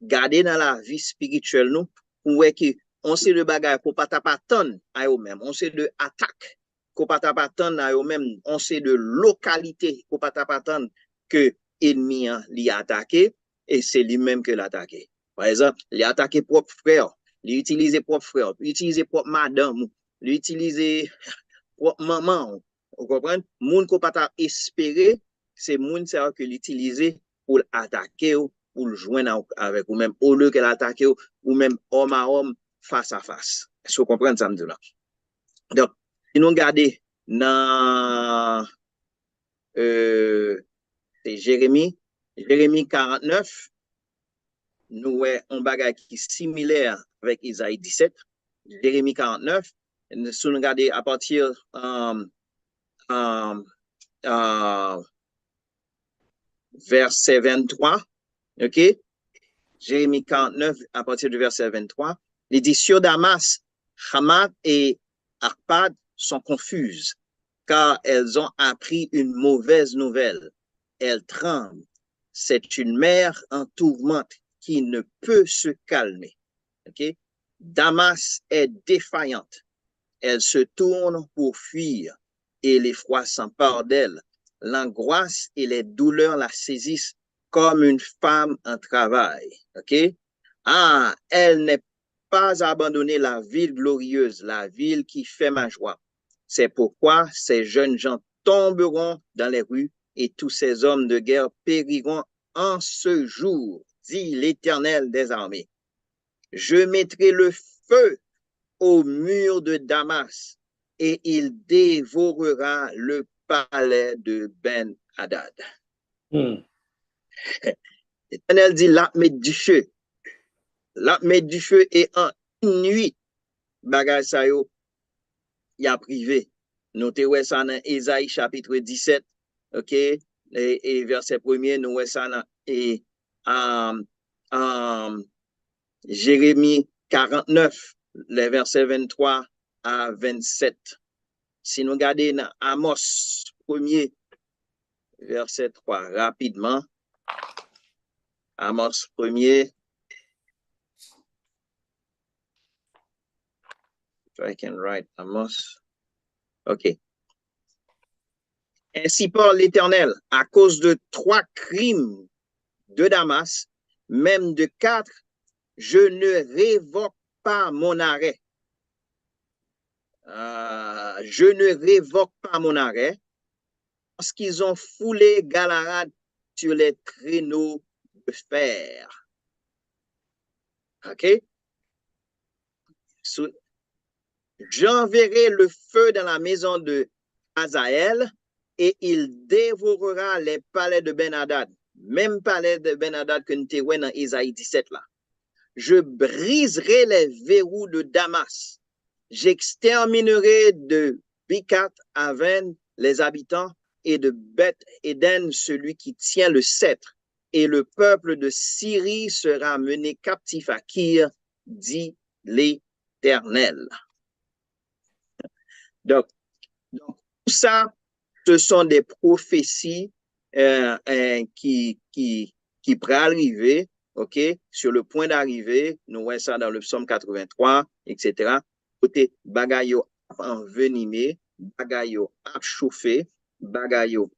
garder dans la vie spirituelle nous pour ouais que on sait de bagage pour pas t'attendre à eux même, on sait de attaque qu'on pas t'attendre à eux même, on sait de localité qu'on pas t'attendre que ennemi li attaqué et c'est lui-même que l'attaqué. Par exemple, il a attaqué propre frère, il utilise propre frère, il utilise propre madame, il utilise propre maman. Vous comprenez? Moun qu'on pas espérer, c'est moun ça que l'utiliser pour attaquer ou pour le joindre avec ou même au lieu qu'elle attaque ou même homme à homme face à face. Est-ce que vous comprenez ça me dit là? Donc, si nous regardons dans c'est Jérémie 49, nous avons un bagage qui est similaire avec Isaïe 17, Jérémie 49, si nous regardons à partir verset 23, ok? Jérémie 49, à partir du verset 23, il dit sur Damas, Hamath et Arpad sont confuses, car elles ont appris une mauvaise nouvelle. Elles tremblent. C'est une mer en tourmente qui ne peut se calmer. Okay? Damas est défaillante. Elle se tourne pour fuir et l'effroi s'empare d'elle. L'angoisse et les douleurs la saisissent comme une femme en travail. Okay? Ah, elle n'est pas abandonné la ville glorieuse, la ville qui fait ma joie. C'est pourquoi ces jeunes gens tomberont dans les rues et tous ces hommes de guerre périront en ce jour, dit l'Éternel des armées. Je mettrai le feu au mur de Damas et il dévorera le palais de Ben-Hadad. L'Éternel dit, la mettre du feu. La mettre du feu et en une nuit, bagage sa yo, y a privé. Notez ouais ça dans Ésaïe chapitre 17, ok, et verset 1er, nous ouais ça dans Jérémie 49, les versets 23 à 27. Si nous regardons dans Amos 1er, verset 3, rapidement. Amos 1er. If I can write Amos. OK. Ainsi parle l'Éternel, à cause de 3 crimes de Damas, même de 4, je ne révoque pas mon arrêt. Je ne révoque pas mon arrêt parce qu'ils ont foulé Galahad sur les traîneaux de fer. OK? J'enverrai le feu dans la maison de Hazaël et il dévorera les palais de Ben-Hadad. Même palais de Ben-Hadad que nous avons dans Isaïe 17 là. Je briserai les verrous de Damas. J'exterminerai de Bikat Aven les habitants et de Beth Eden celui qui tient le sceptre. Et le peuple de Syrie sera mené captif à Kir, dit l'Éternel. Donc, tout ça, ce sont des prophéties qui pourraient arriver, OK, sur le point d'arriver. Nous voyons ça dans le psaume 83, etc. Côté bagayo envenimé, bagayo à chauffer, bagayo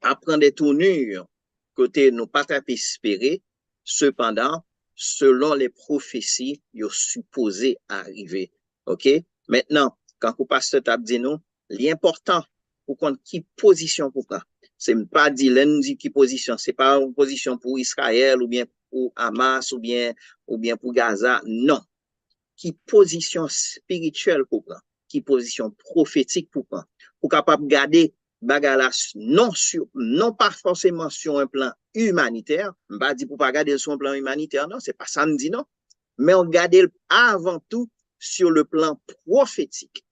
à prendre des tournures, côté nous pas espérer. Cependant, selon les prophéties, ils sont supposés arriver. OK? Maintenant, quand vous passez cette dit nous, l'important pour qu'on qui position pour prendre. C'est pas dire l'un dit qui position, c'est pas une position pour Israël ou bien pour Hamas ou bien pour Gaza, non. Qui position spirituelle pour prendre, qui position prophétique pour prendre. Pour capable garder bagalas non pas forcément sur un plan humanitaire, pas dit pour pas garder sur un plan humanitaire, non, c'est pas ça me dit non, mais on garde avant tout sur le plan prophétique.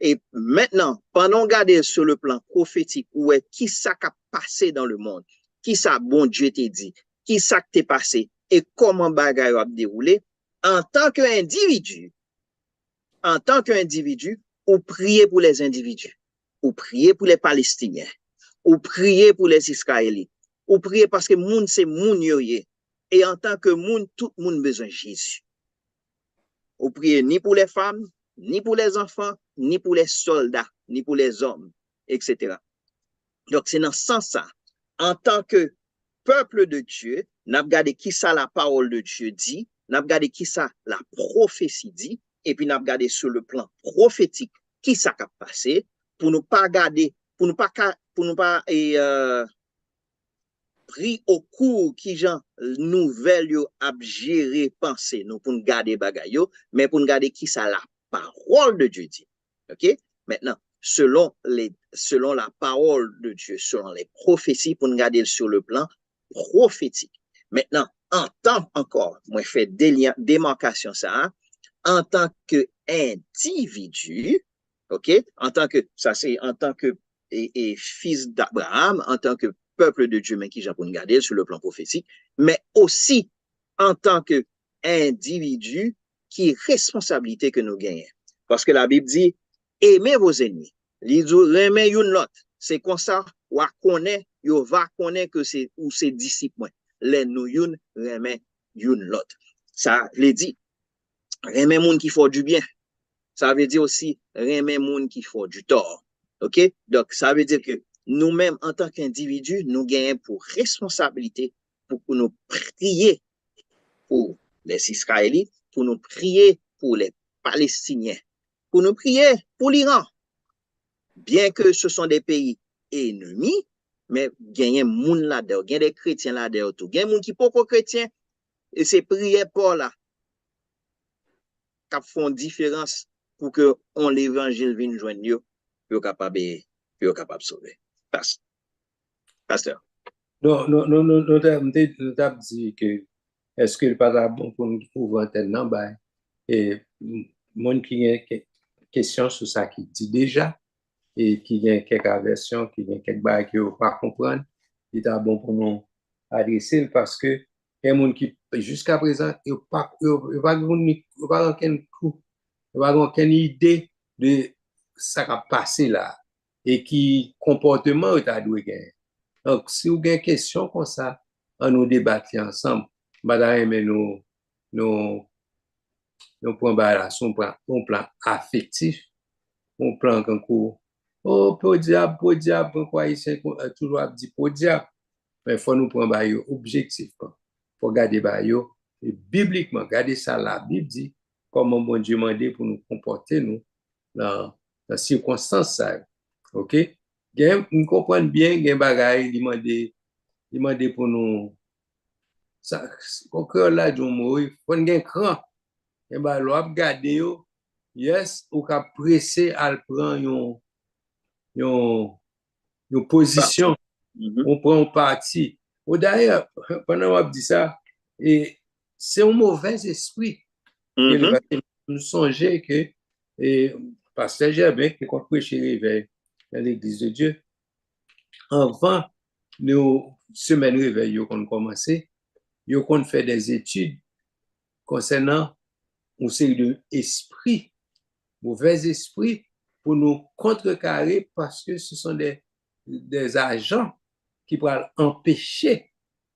Et maintenant, pendant garder sur le plan prophétique, où est qui ça qui a passé dans le monde, qui ça bon Dieu t'a dit, qui ça qui t'est passé et comment bagaille a déroulé, en tant qu'individu, ou prier pour les individus, ou prier pour les Palestiniens, ou prier pour les Israéliens, ou prier parce que moun c'est moun yoye. Et en tant que moun, tout moun besoin de Jésus. Ou prier ni pour les femmes, ni pour les enfants, ni pour les soldats, ni pour les hommes, etc. Donc, c'est dans ce sens-là, en tant que peuple de Dieu, n'a regardé qui ça la parole de Dieu dit, n'a regardé qui ça la prophétie dit, et puis n'a regardé sur le plan prophétique qui ça a passé, pour ne pas garder, pour ne pas pris au cours qui genre nouvelle yo a gérer penser nous pour nous garder bagay yo, mais pour nous garder qui ça la parole de Dieu dit. OK? Maintenant, selon la parole de Dieu, selon les prophéties pour nous garder sur le plan prophétique. Maintenant, en tant encore, moi fait démarcation ça, en tant que individu, OK? En tant que ça c'est en tant que fils d'Abraham, en tant que peuple de Dieu, mais qui j'ai pour nous garder sur le plan prophétique, mais aussi en tant que individu qui est responsabilité que nous gagnons. Parce que la Bible dit, aimez vos ennemis. Il dit, aimez une l'autre. C'est comme ça, ou connaît, ou va connaître que c'est ou c'est disciples. Les nous une, aimez une l'autre. Ça veut dire, aimez moun qui font du bien. Ça veut dire aussi, aimez moun qui font du tort. OK? Donc, ça veut dire que nous-mêmes, en tant qu'individus, nous gagnons pour responsabilité pour nous prier pour les Israélites, pour nous prier pour les Palestiniens, pour nous prier pour l'Iran. Bien que ce sont des pays ennemis, mais il y a des gens là-dedans, il y a des chrétiens là-dedans, il y a des gens qui ne sont pas chrétiens, et ces prières pour là, qui font différence pour que l'évangile vienne joindre nous, pour capable de sauver. Pasteur. Nous avons dit que est-ce qu'il n'est pas bon pour nous trouver un tel nombre et monde qui a une question sur ça qui dit déjà et qui a quelques versions, qui a quelques bails qui ne pas comprendre, il est bon pour nous adresser parce que il y a des gens qui jusqu'à présent, il n'y a pas aucune idée de ça qui a passé là et qui comportement tu as dû gagner. Donc, si vous avez une question comme ça, on nous débattre ensemble, mais nous prenons là, son plan affectif, on plan concours. Oh, pour diable, pourquoi il s'est toujours dit pour diable? Mais il faut nous prendre objectif. Il faut garder et bibliquement, garder ça, la Bible dit comment bon Dieu m'a dit pour nous comporter nous dans les circonstances. OK? Nous comprenons bien, il y a des bagailles, il m'a dit pour nous. Ça, au cœur là, il faut un cran. Et bien, l'on garder, yes, ou qu'à presser à prendre une position. On prend un parti. Ou d'ailleurs, pendant qu'on dit ça, c'est un mauvais esprit. Nous songeons que, pasteur Germain, qui a prêché réveil dans l'église de Dieu, avant nos semaines réveil qu'on a commencé, qu'on fait des études concernant une série d'esprits, mauvais esprits, pour nous contrecarrer parce que ce sont des agents qui pourraient empêcher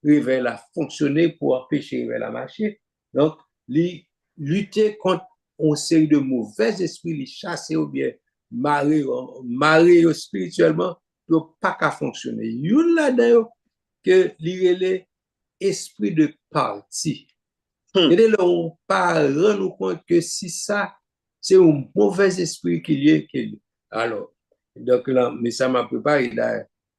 le réveil à fonctionner pour empêcher le réveil à marcher. Donc, lutter contre une série de mauvais esprits, les chasser ou bien marrer spirituellement pour pas qu'à fonctionner. Il y a là-dedans que l'esprit de parti. Et là, on ne pas rendre compte que si ça, c'est un mauvais esprit qu'il y a. Alors, donc là, mais ça m'a préparé,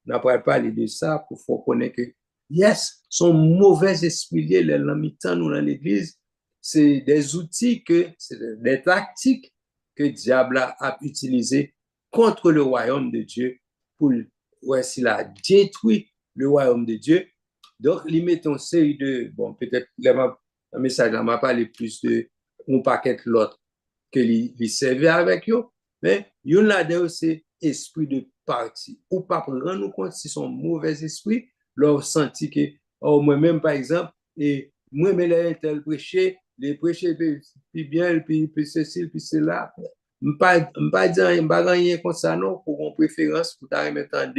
n'a pas parlé de ça pour faut connaître que, yes, son mauvais esprit lié, là, mi-temps, nous, dans l'église, c'est des outils c'est des tactiques que le diable a utilisées contre le royaume de Dieu pour, s'il a détruit le royaume de Dieu. Donc, il met une série de, bon, peut-être, le message là m'a parlé plus de un paquet l'autre que lui servait avec eux, mais il y en a dedans c'est esprit de parti. Ou pas prendre nous compte si son mauvais esprit, leur senti que, oh, moi-même par exemple, et moi-même les tel prêcher, les prêcher puis bien, puis ceci, puis cela. Pas dire, pas rien comme ça, non, pour une préférence, pour t'entendre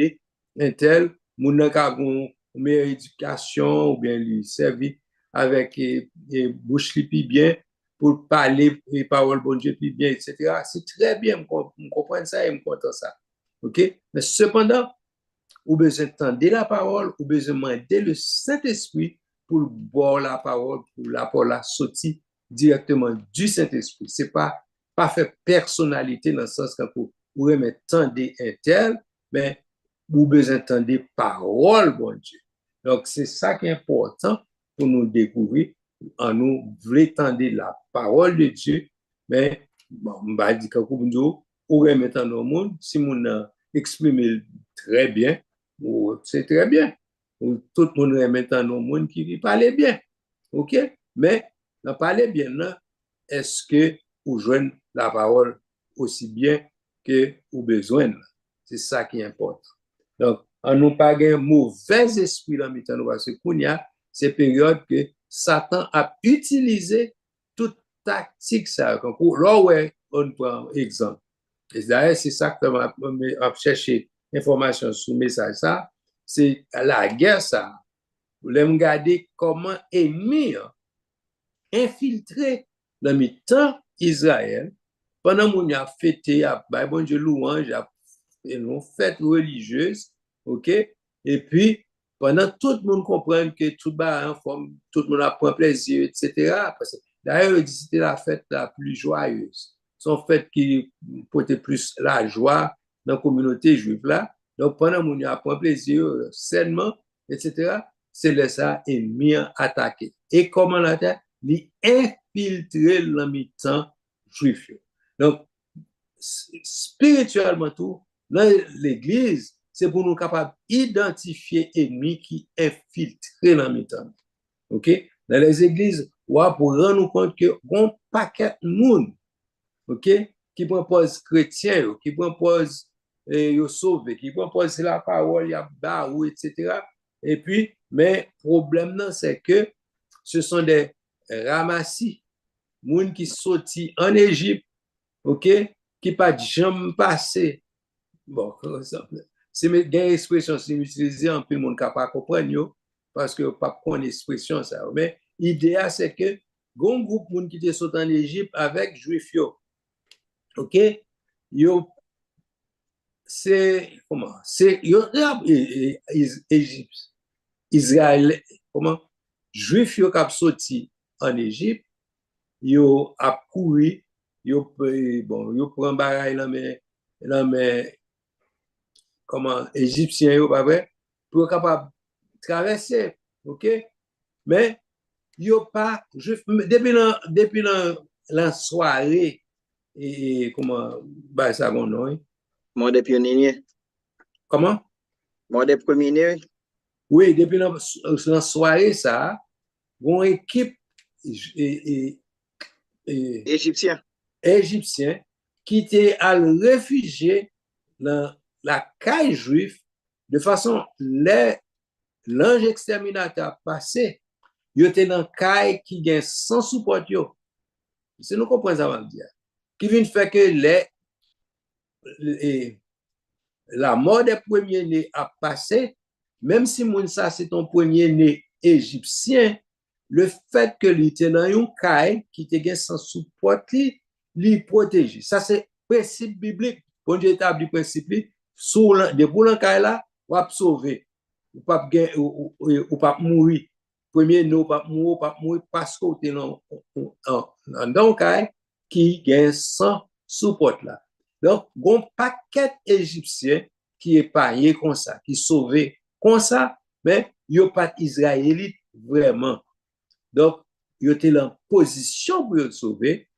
un tel, mon n'a une meilleure éducation, ou bien lui servir avec bouche plus bien pour parler les paroles bon Dieu plus bien, etc. C'est très bien, je comprends ça et je comprends ça. OK? Mais cependant, vous besoin d'entendre la parole, vous besoin de demander le Saint-Esprit pour boire la parole, pour la parole sortir directement du Saint-Esprit. Ce n'est pas faire personnalité dans le sens que vous remettez entendre un tel, mais vous besoin d'entendre parole, bon Dieu. Donc, c'est ça qui est important pour nous découvrir, en nous voulons entendre la parole de Dieu, mais, bon, on va dire que vous remettez dans le monde, si vous exprimez très bien, c'est très bien. Tout le monde remet dans le monde qui parle bien. OK? Mais, dans parler bien, est-ce que vous jouez la parole aussi bien que vous besoin? C'est ça qui importe. Donc, on nous pas un mauvais esprit dans le temps parce qu'il y a ces périodes que Satan a utilisé toute tactique ça. Là où on prend exemple. Et d'ailleurs, c'est ça que je vais chercher information sur le message ça. C'est la guerre ça. Vous voulez regarder comment ennemi infiltré dans le temps Israël pendant qu'on a fêté, bon Dieu louange, une fête religieuse. OK? Et puis, pendant tout le monde comprend que tout le monde en forme, tout le monde apprend plaisir, etc. D'ailleurs, c'était la fête la plus joyeuse. C'est une fête qui portait plus la joie dans la communauté juive là. Donc, pendant qu'on apprend plaisir, sainement, etc., c'est là ça ennemi attaqué. Et comment l'attaque? Il infiltrer le mi-temps juif. Donc, spirituellement tout, dans l'église, c'est pour nous capables d'identifier l'ennemi qui infiltré dans le temps. OK? Dans les églises, pour rendre compte que bon paquet de monde, OK, qui propose chrétien, qui propose sauvé, qui propose la parole, il y a barou, etc. Et puis, mais le problème, c'est que ce sont des ramassis, moun qui sorti en Égypte, ok, qui pas jamais passé. Bon, c'est une expression qui utilisée en plus, monde capable comprendre parce que pas prendre expression ça. Mais l'idée c'est que un groupe moun qui était sorti en Égypte avec juifs yo, ok, yo c'est comment, c'est yo Égypte, Israël, comment, juifs yo qui sorti en Égypte, yo a couru, yo bon, yo prend bagaille là mais comment égyptien yo pas vrai pour capable traverser, OK, mais yo pas depuis la soirée et comment bah ça bon non Mode pionnier. comment Mode premier. oui depuis la soirée ça une équipe et, Égyptien. égyptien qui était à réfugier dans la caille juive de façon l'ange exterminateur passé, il était dans caille qui gagne sans support yo. C'est nous comprenons ça va dire. Qui vient faire que la mort des premiers-nés a passé, même si moun ça c'est ton premier-né égyptien, le fait que il était dans une caille qui te gagne sans support li protéger. Ça c'est principe biblique. Bon Dieu établit principe sous de pour l'encaille là, ou sauver. Ou pas mourir. Premier non pas mourir parce que tu es dans un caille qui gagne sans support là. Donc, un paquet égyptien qui est payé comme ça, qui est sauvé comme ça, mais il n'y a pas d'Israélite vraiment. Donc, il était en position pour le sauver.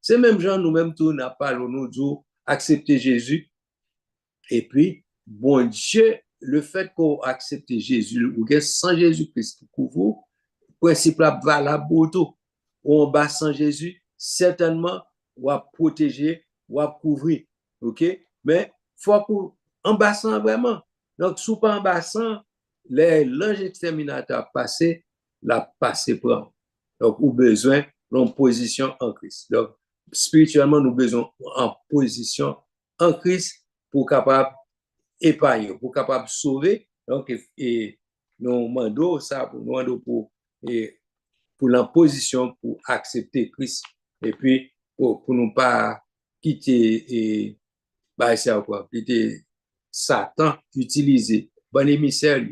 C'est même gens, nous-mêmes, nous n'avons pas nous accepter Jésus. Et puis, bon Dieu, le fait qu'on accepte Jésus, ou que sans Jésus-Christ, le principe là valable pour tout. On bat sans Jésus, certainement, on va protéger, on va couvrir. OK? Mais, faut qu'on embassant vraiment. Donc, sous pas embassant, l'ange exterminateur passé, la passé prend. Donc, ou besoin d'une position en Christ. Donc, spirituellement, nous besoin en position en Christ pour capable épargner, pour capable sauver. Donc, et nous demandons ça, nous demandons pour la position pour accepter Christ. Et puis, pour ne pas quitter quitter Satan, utiliser bon émissaire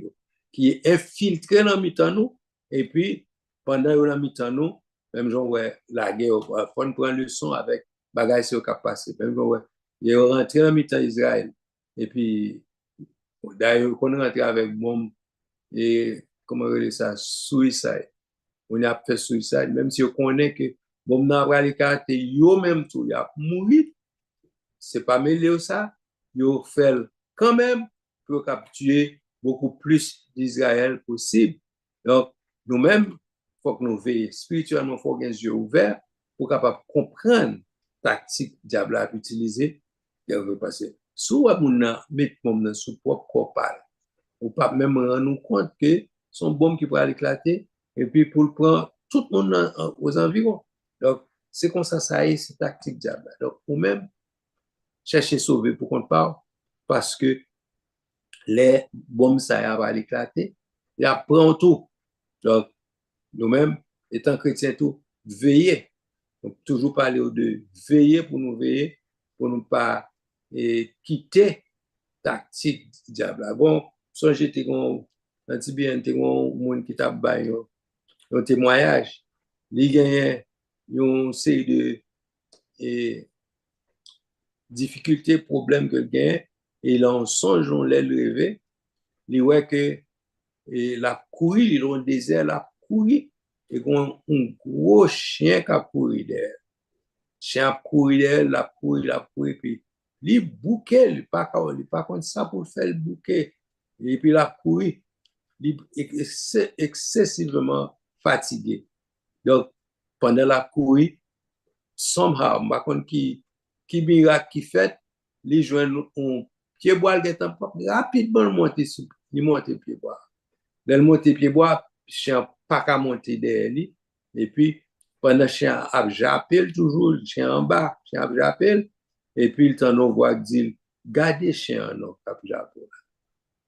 qui est infiltré dans le nous. Et puis, pendant que dans nous, même genre, ouais, la guerre, il faut prendre leçon avec bagaille qui a passé. Même genre, ouais, il est rentré dans le Israël. Et puis, d'ailleurs, quand on est rentré avec bombe, et comment on dit ça, suicide. On a fait suicide, même si on connaît que bombe n'a pas les caractères, yo même tout, il a mouru. C'est pas mêlé ça. Yo fait quand même pour capturer beaucoup plus d'Israël possible. Donc, nous-mêmes, faut que nous veillions spirituellement, faut que les yeux ouverts pour capable comprendre la tactique diable a utilisée. Il va passer. Soit on met dans son propre corps, ou pas même rendre compte que son bombe qui pourrait éclater, et puis pour le prendre tout le monde aux environs. Donc, c'est comme ça, ça est, c'est tactique diable. Donc, ou même chercher à sauver pour qu'on parle, parce que les bombes, ça va éclater, il apprend tout. Donc, nous-mêmes, étant chrétiens, tout, veiller. Donc, toujours parler de veiller pour nous veiller, pour ne pas quitter tactique diable. Bon, soit j'étais un petit bien, un monde qui t'a baillé un témoignage, il gagne une série de difficultés, problèmes que gagne, et là, on songe, on l'a levé, il voit que la courir, il est dans le désert, la courir, et qu'on un gros chien qui a couru derrière. Chien a couru derrière, la courir, puis il bouquet, il pas contre ça pour faire le bouquet. Et puis la courir, il est excessivement fatigué. Donc, pendant la courir, somehow, par contre, qui miracle qui fait, il joue un pied bois, il rapidement monter pied bois. Dans le monter pied bois, chien pas qu'à monter derrière lui. Et puis, pendant chien a j'appelle toujours, le chien en bas, chien a j'appelle, et puis il t'en voit dire, gardez chien non, cap j'appelle.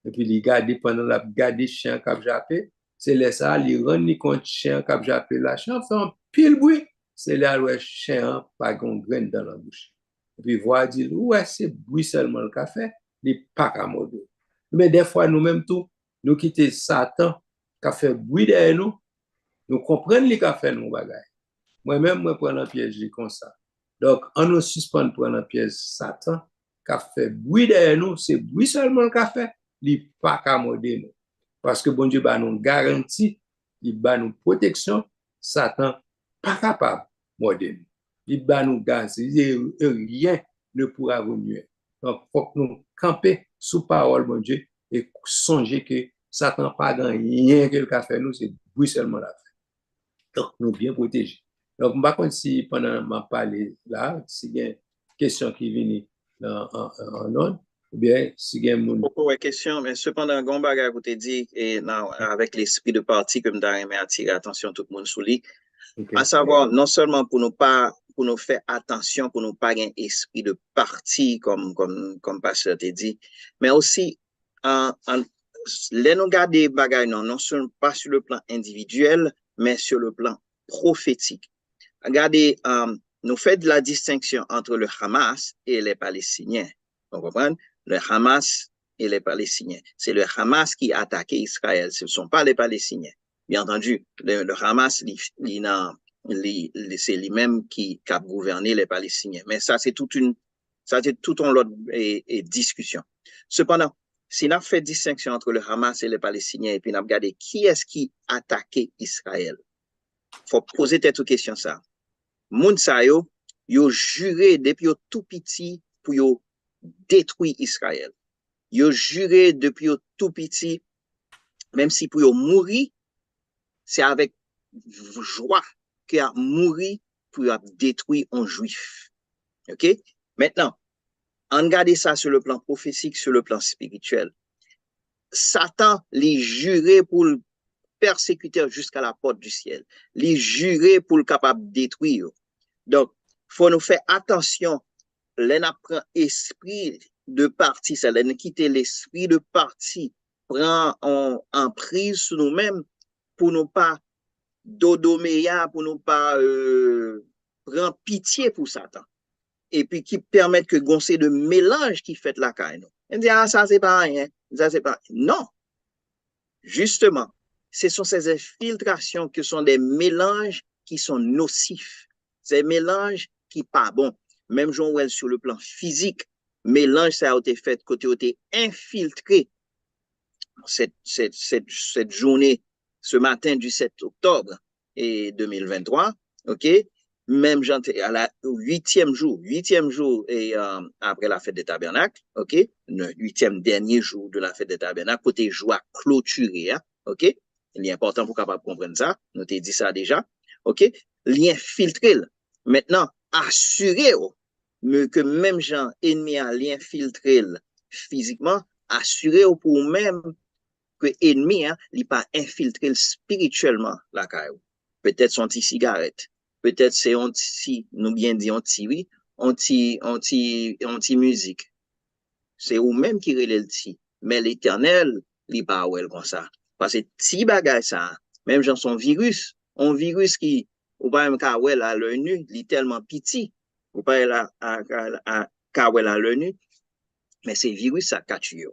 Et puis il garde pendant la garder chien cap j'appelle, c'est là ça, il rend compte chien cap j'appelle, la chien fait un pile bruit, c'est là où chien pas gon graine dans la bouche. Et puis voit dire, ouais, c'est bruit seulement le café, il pas qu'à mode. Mais des fois, nous-mêmes tout, nous quitter Satan, qui a fait bruit derrière nous, nous comprenons les qu'a fait nous bagaille. Moi-même, moi, prends un piège comme ça. Donc, on nous suspend pour un piège Satan, qui a fait bruit derrière nous, c'est bruit seulement le qu'a fait, il n'est pas qu'à modder nous. Parce que bon Dieu, bah, nous garantit, il bat nous protection, Satan pas capable de modder nous. Il bat nous garantie, rien ne pourra vous nuire. Donc, il faut que nous campions sous parole, mon Dieu, et songer que Satan pas grand rien que le fait nous, c'est bruit seulement la fait. Donc, nous bien protégés. Donc, je ne sais pas si pendant ma parler là, si il y a une question qui vient en ordre, ou bien si il y a une... Beaucoup de questions, mais cependant, Gombaga, vous t'ai dit, et non, avec l'esprit de parti que je aimé attirer attention tout le monde sur lui, Okay. à savoir, non seulement pour nous faire attention, pour nous pas un esprit de parti, comme pasteur t'a dit, mais aussi, les nous garder bagaille, non seulement pas sur le plan individuel, mais sur le plan prophétique. Regardez, nous faisons de la distinction entre le Hamas et les Palestiniens. Vous comprenez? Le Hamas et les Palestiniens. C'est le Hamas qui a attaqué Israël. Ce ne sont pas les Palestiniens. Bien entendu, le Hamas, c'est lui-même qui a gouverné les Palestiniens. Mais ça, c'est tout un lot de discussion. Cependant, si on a fait distinction entre le Hamas et les Palestiniens, et puis on a regardé qui est-ce qui a attaqué Israël, il faut poser cette question ça. Moun sa yo juré depuis tout petit pour yo détruire Israël. Yo juré depuis tout petit, même si pour yo mourir, c'est avec joie qu'il a mouru pour détruire un juif. OK? Maintenant, on regarde ça sur le plan prophétique, sur le plan spirituel. Satan les juré pour le persécuter jusqu'à la porte du ciel. Les juré pour le capable de détruire. Donc, faut nous faire attention. L'on apprend esprit de parti, ça l'on quitte l'esprit de parti, prend en prise sur nous-mêmes pour nous pas dodoméa, pour nous pas prendre pitié pour Satan. Et puis qui permettent que goncer de mélange qui fait la caille. On dit, ah, ça c'est pas rien, ça c'est pas. Non. Justement, ce sont ces infiltrations qui sont des mélanges qui sont nocifs. Ces mélanges qui pas bons. Même Jean-Well sur le plan physique, mélange ça a été fait côté été infiltré cette journée, ce matin du 7 octobre et 2023, ok? Même à la huitième jour et après la fête des tabernacles, ok? Le 8e dernier jour de la fête des tabernacles, côté joie clôturé, hein? Ok? Il est important pour capable comprendre ça. Nous t'ai dit ça déjà, ok? Lien filtré. Maintenant, assurez-vous que même gens ennemis à lien filtré physiquement, assurez-vous pour même que ennemi, hein, il pas infiltré spirituellement la caillou. Peut-être son petit cigarette, peut-être c'est un petit, nous bien dit, un petit, oui, anti musique. C'est ou même qui relève le petit. Mais l'éternel, il pas ouais comme ça. Parce que petit bagage ça, même genre son virus, un virus qui, ou pas même qu'à ouais à l'œil nu, il est tellement petit, ou pas qu'à ouais à l'œil nu, mais c'est virus ça qu'a tué.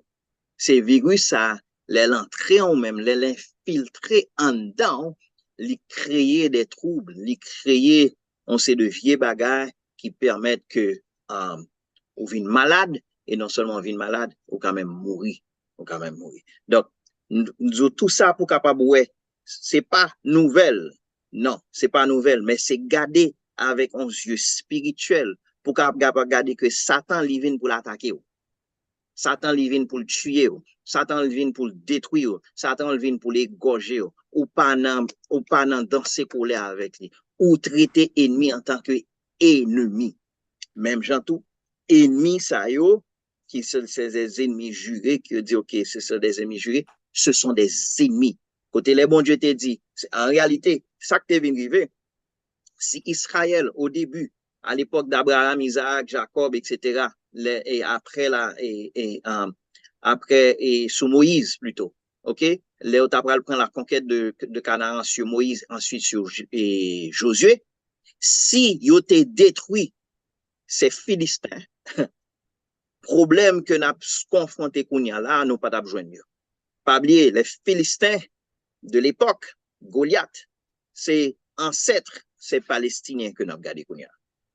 C'est virus ça, l'entrée en même, l'infiltrer en dedans, lui créer des troubles, lui créer, on sait de vieux bagages qui permettent que, on vit malade, et non seulement on vit malade, on quand même mourir, Donc, tout ça pour capable, ouais, c'est pas nouvelle, non, c'est pas nouvelle, mais c'est garder avec un yeux spirituel pour capable garder que Satan lui vient pour l'attaquer. Satan lui vient pour le tuer, Satan lui vient pour le détruire, Satan lui vient pour l'égorger, ou pas dans ses colères avec lui, ou traiter ennemi en tant que ennemi. Même gens tout, ennemi ça yo, qui sont ces ennemis jurés, qui dit ok, ce sont des ennemis jurés, ce sont des ennemis. Côté les bon Dieu te dit, en réalité, ça que tu viens arriver, si Israël, au début, à l'époque d'Abraham, Isaac, Jacob, etc., et après après, et sous Moïse plutôt, ok? Léo Tabral prend la conquête de Canaan sur Moïse, ensuite sur Josué. Si ils ont détruit ces Philistins, problème que nous avons confronté là, nous pas besoin de mieux. Pas oublier, les Philistins de l'époque, Goliath, c'est ancêtre, c'est Palestiniens que nous avons gardé Kounia.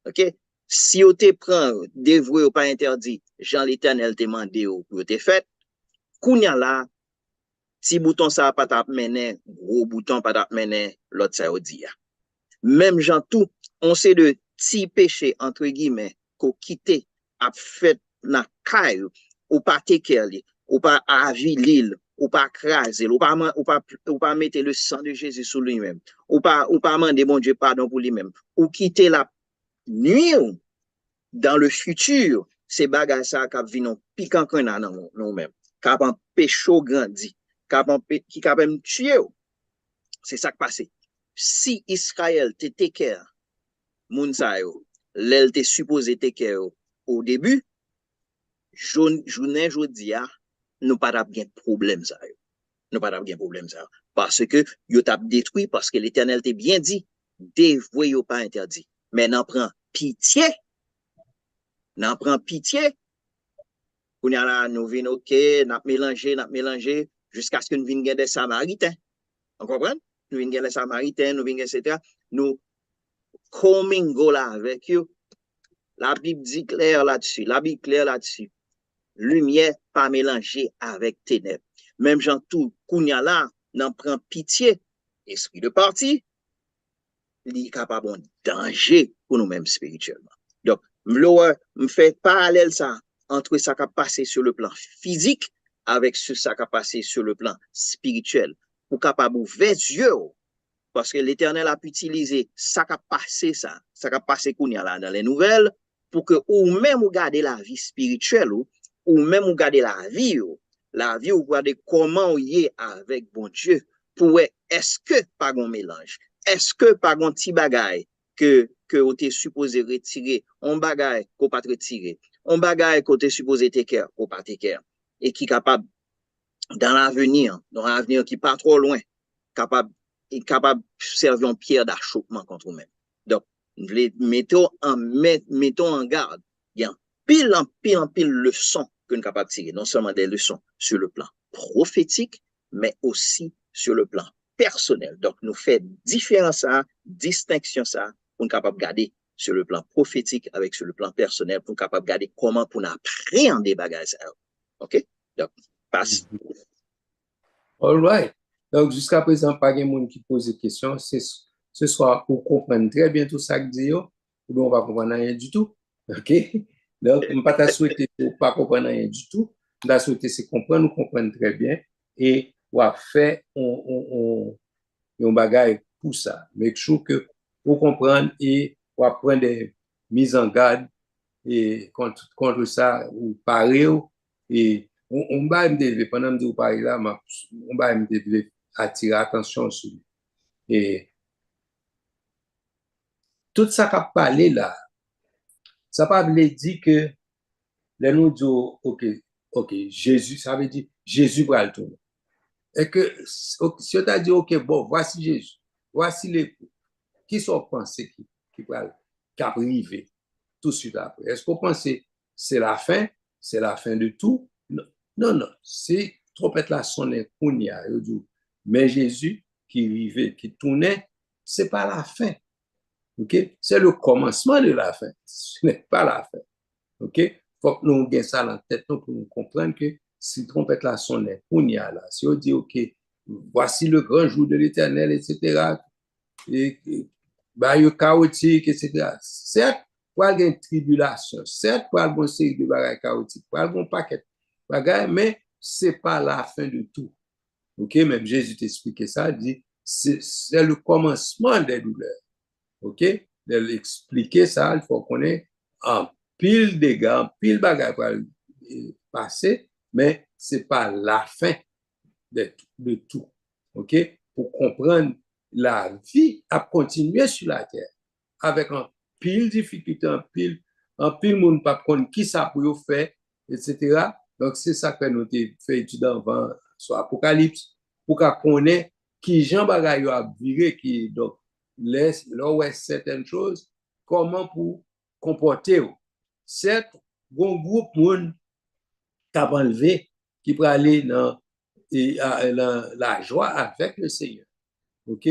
OK? Si vous te prend dévoué ou pas interdit, Jean l'Éternel te demandé ou pour te fait, Kounia là, si bouton ça pas t'a mené, gros bouton pas t'a mené, l'autre ça dit. Même Jean tout, on sait de petits péchés, entre guillemets, qu'on quitté, a fait dans caille, ou pas te ou pas avili, ou pas craser, ou pas mettre le sang de Jésus sur lui-même, ou pas demander bon Dieu pardon pour lui-même, ou quitter la nuit dans le futur, ces bagages ça qui viennent piquant qu'on a dans nous-mêmes, qui a un péché grandi, qui a même tué. C'est ça qui passe. Si Israël te take moun sa yo, l'el te supposé take au début, jounen jodi a, nous pas bien problème ça yo. Nous pas bien problème ça. Parce que yo t'a détruit parce que l'Éternel t'a bien dit, dévoué yo pas interdit. Mais n'en prend pitié. N'en prend pitié. Qu'on y a là, nous vin OK, n'a mélangé jusqu'à ce que nous vinn des Samaritains. On comprend? Nous vinn des Samaritains, nous vinn etc. Nous commingo là avec eux. La Bible dit clair là-dessus. La Bible clair là-dessus. Lumière pas mélangée avec ténèbres. Même Jean tout, Kounya là, n'en prend pitié. Esprit de parti, il est capable de danger pour nous-mêmes spirituellement. Donc, me fait parallèle ça entre ça qui a passé sur le plan physique avec ce qui a passé sur le plan spirituel. Pour capable ouvrir les yeux, parce que l'Éternel a utilisé ça qui a passé ça qui a passé là dans les nouvelles, pour que ou même vous gardez la vie spirituelle, ou même vous gardez la vie, ou regardez comment vous y est avec bon Dieu, pour est-ce que pas un mélange, est-ce que pas un petit bagage que vous êtes supposé retirer, un bagage qu'on pas retirer, un bagage qu'on est supposé te care, qu'on pas te care, et qui est capable, dans l'avenir qui pas trop loin, capable de servir une pierre d'achoppement contre nous-mêmes. Donc, mettons en garde. Il y a en pile leçons que nous sommes capables de tirer. Non seulement des leçons sur le plan prophétique, mais aussi sur le plan personnel. Donc, nous faisons différence ça, distinction ça, pour nous capables de garder sur le plan prophétique avec sur le plan personnel, pour nous capables de garder comment pour nous appréhender des bagages. OK? Donc, passe. All right. Donc, jusqu'à présent, pas de monde qui pose des questions. Ce soit pour comprendre très bien tout ça que dit, ou bien on va comprendre rien du tout. OK? Donc, on ne va pas souhaiter pas comprendre rien du tout. On va souhaiter c'est comprendre, nous comprendre très bien. Et on va faire un bagage pour ça. Make sure que pour comprendre et on va prendre des mises en garde et contre ça, ou parer, et on va me délever pendant que vous parlez là, on va me délever attirer attention sur lui. Et tout ça qu'a parlé là, ça pas veut dire que les nous disons OK, Jésus, ça veut dire Jésus va le tourner. Et que si on t'a dit OK, bon, voici Jésus, voici les qui sont pensés qui va arriver tout de suite après. Est-ce qu'on pense que c'est la fin de tout? Non, c'est trompette la sonne kounya, mais Jésus qui vivait, qui tournait, c'est pas la fin. OK? C'est le commencement de la fin. Ce n'est pas la fin. OK? Faut que nous ayons ça dans la tête pour nous comprendre que si trompette la sonne kounya là, si on dit OK, voici le grand jour de l'Éternel, etc., et chaotique, etc. Certes, pour avoir une tribulation, certes, pour avoir une série de bagages chaotiques, pour avoir un paquet de bagages, mais ce n'est pas la fin de tout. OK? Même Jésus t'expliquait ça, il dit, c'est le commencement des douleurs. OK? De l'expliquer ça, il faut qu'on ait un pile de dégâts, un pile de bagages pour passer, mais ce n'est pas la fin de tout. OK, pour comprendre la vie à continuer sur la terre avec un pile difficulté, un pile monde pas connaître qui ça pour faire, etc. Donc, c'est ça que nous avons fait étudier avant sur Apocalypse pour qu'on connaisse qui Jean Bagay a viré, qui donc laisse là certaines choses, comment pour comporter. Certes, bon groupe monde t'a enlevé qui peut aller dans la joie avec le Seigneur. OK?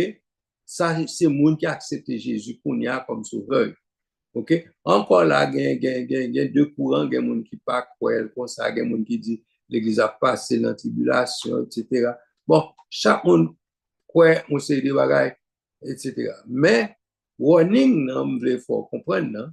Ça, c'est le monde qui a accepté Jésus pour nous comme sauveur. OK? Encore là, il y a deux courants, il y a des gens qui ne pas croire comme ça, il y a des gens qui disent l'Église a passé dans la tribulation, etc. Bon, chaque monde croit, on sait des bagages, etc. Mais, warning, il faut comprendre, non?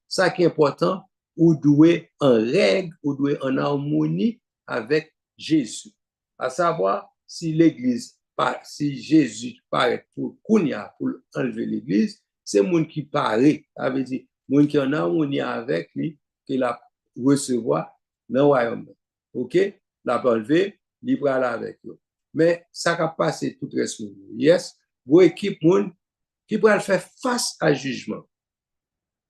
Ça qui est important, ou doué en règle, ou doué en harmonie avec Jésus. À savoir, si l'Église, si Jésus paraît pour Kounia, pour enlever l'Église, c'est le monde qui paraît, ça veut dire, le monde qui est en harmonie avec lui, qu'il a recevoir dans le royaume. OK? L'a enlevé, il va aller avec lui. Mais ça va passer tout le reste. Yes, vous équipe monde qui va faire face à jugement.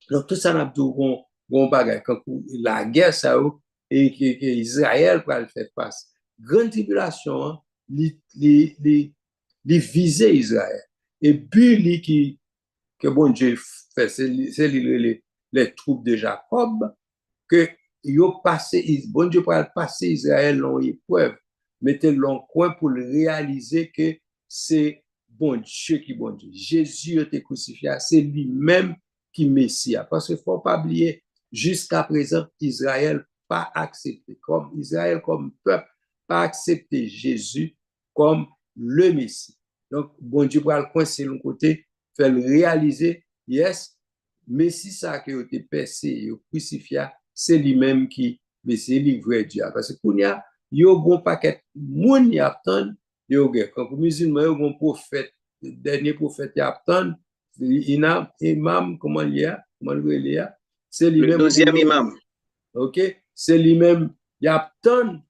Donc, tout ça n'a pas de bagage. Quand la guerre, ça et que Israël va le faire face. Grande tribulation, les viser Israël. Et puis, que bon Dieu fait, c'est les troupes de Jacob, que bon Dieu pour passer Israël dans l'épreuve, mettez l'en coin pour le réaliser que c'est bon Dieu qui bon Dieu. Jésus a été crucifié, c'est lui-même qui Messie. Parce qu'il ne faut pas oublier, jusqu'à présent, Israël pas accepté, comme Israël, comme peuple, pas accepté Jésus comme le Messie. Donc, bon Dieu pour le coincer de l'autre côté, faire le réaliser, yes, Messie ça qui a été percé, crucifié, c'est lui-même qui Messie livré Dieu. Parce que il y a un bon paquet de monde qui attend, quand les musulmans, il y a un prophète, le dernier prophète qui attend, il a imam, comment il y a, c'est Le lui-même. 12e imam. OK, c'est lui-même, il attend.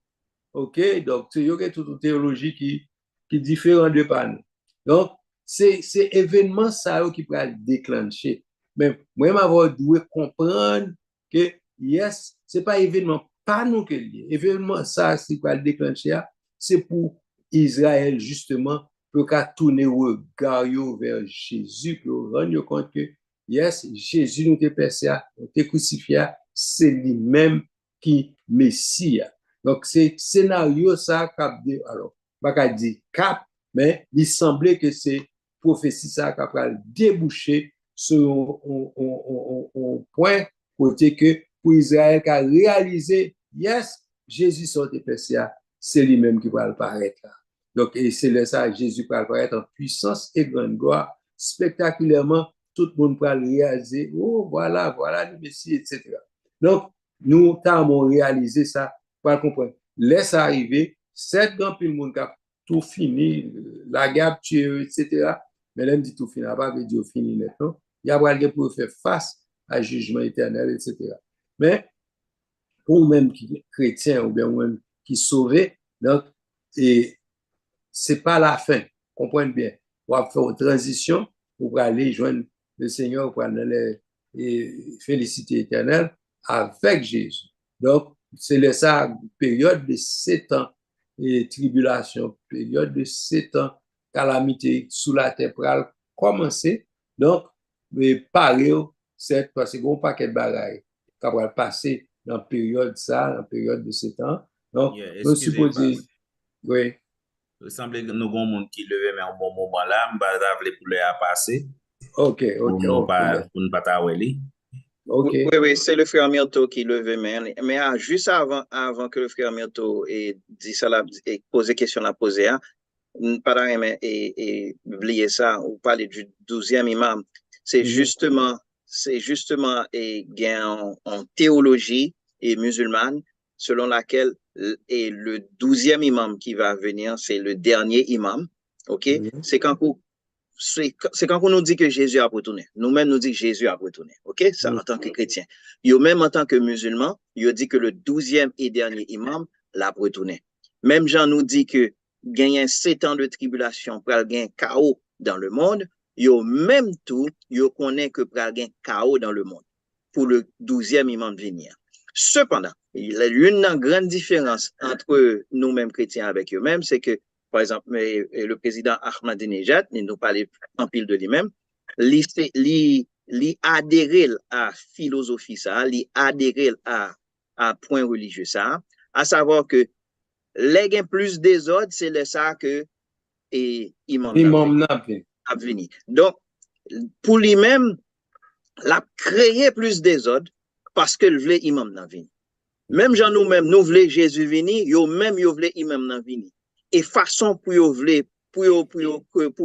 OK, donc c'est toute une théologie qui est différente de par nous. Donc, c'est événement ça qui peut déclencher. Mais moi, je dois comprendre que, yes, ce n'est pas événement, pas nous qui lié. Événement ça, qui peut déclencher, c'est pour Israël, justement, pour qu'à tourner le regard vers Jésus, pour rendre compte que, yes, Jésus nous a percé, nous a crucifié, c'est lui-même qui Messie. Donc, c'est scénario ça, alors, pas dire cap, mais il semblait que c'est prophétie ça qui a débouché sur un point côté que pour Israël qui a réalisé, yes, Jésus sorti Persia, c'est lui-même qui va apparaître là. Donc, et c'est là ça, Jésus va apparaître en puissance et grande gloire, spectaculairement, tout le monde va réaliser, oh, voilà le Messie, etc. Donc, nous avons réalisé ça, pour comprendre. Laisse arriver, cette grand pile monde qui a tout fini, la guerre tuée, etc. Mais là, dit tout fini, pas que Dieu fini maintenant. Il y a quelqu'un pour faire face à jugement éternel, etc. Mais pour même qui chrétien ou bien même qui sauvé, donc, et c'est pas la fin. Comprenez bien. On va faire une transition pour aller joindre le Seigneur pour aller féliciter éternel avec Jésus. Donc, c'est ça, période de 7 ans et tribulation, période de 7 ans calamité sous la terre pour commencer. Donc, mais pareil, c'est parce que bon paquet de bagailles qui va passer dans la période ça, dans la période de 7 ans. Donc, on suppose, oui. Il semble que nous avons un monde qui levait mais en bon moment là, je vais pour le passer. OK. Pour ne pas t'aouer. OK. Oui, c'est le frère Myrto qui levait mais juste avant que le frère Myrto ait dit ça là, et posé question à poser, pas et oublier ça, ou parler du 12e imam. C'est justement et gain en théologie et musulmane selon laquelle et le 12e imam qui va venir, c'est le dernier imam. OK? C'est quand on nous dit que Jésus a retourné. Nous-mêmes nous dit que Jésus a retourné. OK? Ça en tant que chrétien. Même en tant que musulman, il dit que le 12e et dernier imam l'a retourné. Même Jean nous dit que gagné 7 ans de tribulation, pral gagner chaos dans le monde, yo même tout, yo connaît que pral gagner chaos dans le monde pour le 12e imam venir. Cependant, il y a une grande différence entre nous-mêmes chrétiens avec eux-mêmes, c'est que, par exemple, le président Ahmadinejad, il nous parlait en pile de lui-même, li adhérer à philosophie ça, li adhérer à point religieux ça, à savoir que les gains plus désordre, c'est le ça que imam n'a venu. Donc, pour lui-même, l'a créé plus désordre parce que le voulait imam n'a venu. Même gens nous-mêmes, nous voulons Jésus venir, yo même yo voulez imam n'a venir. Et façon pour yo voulez pour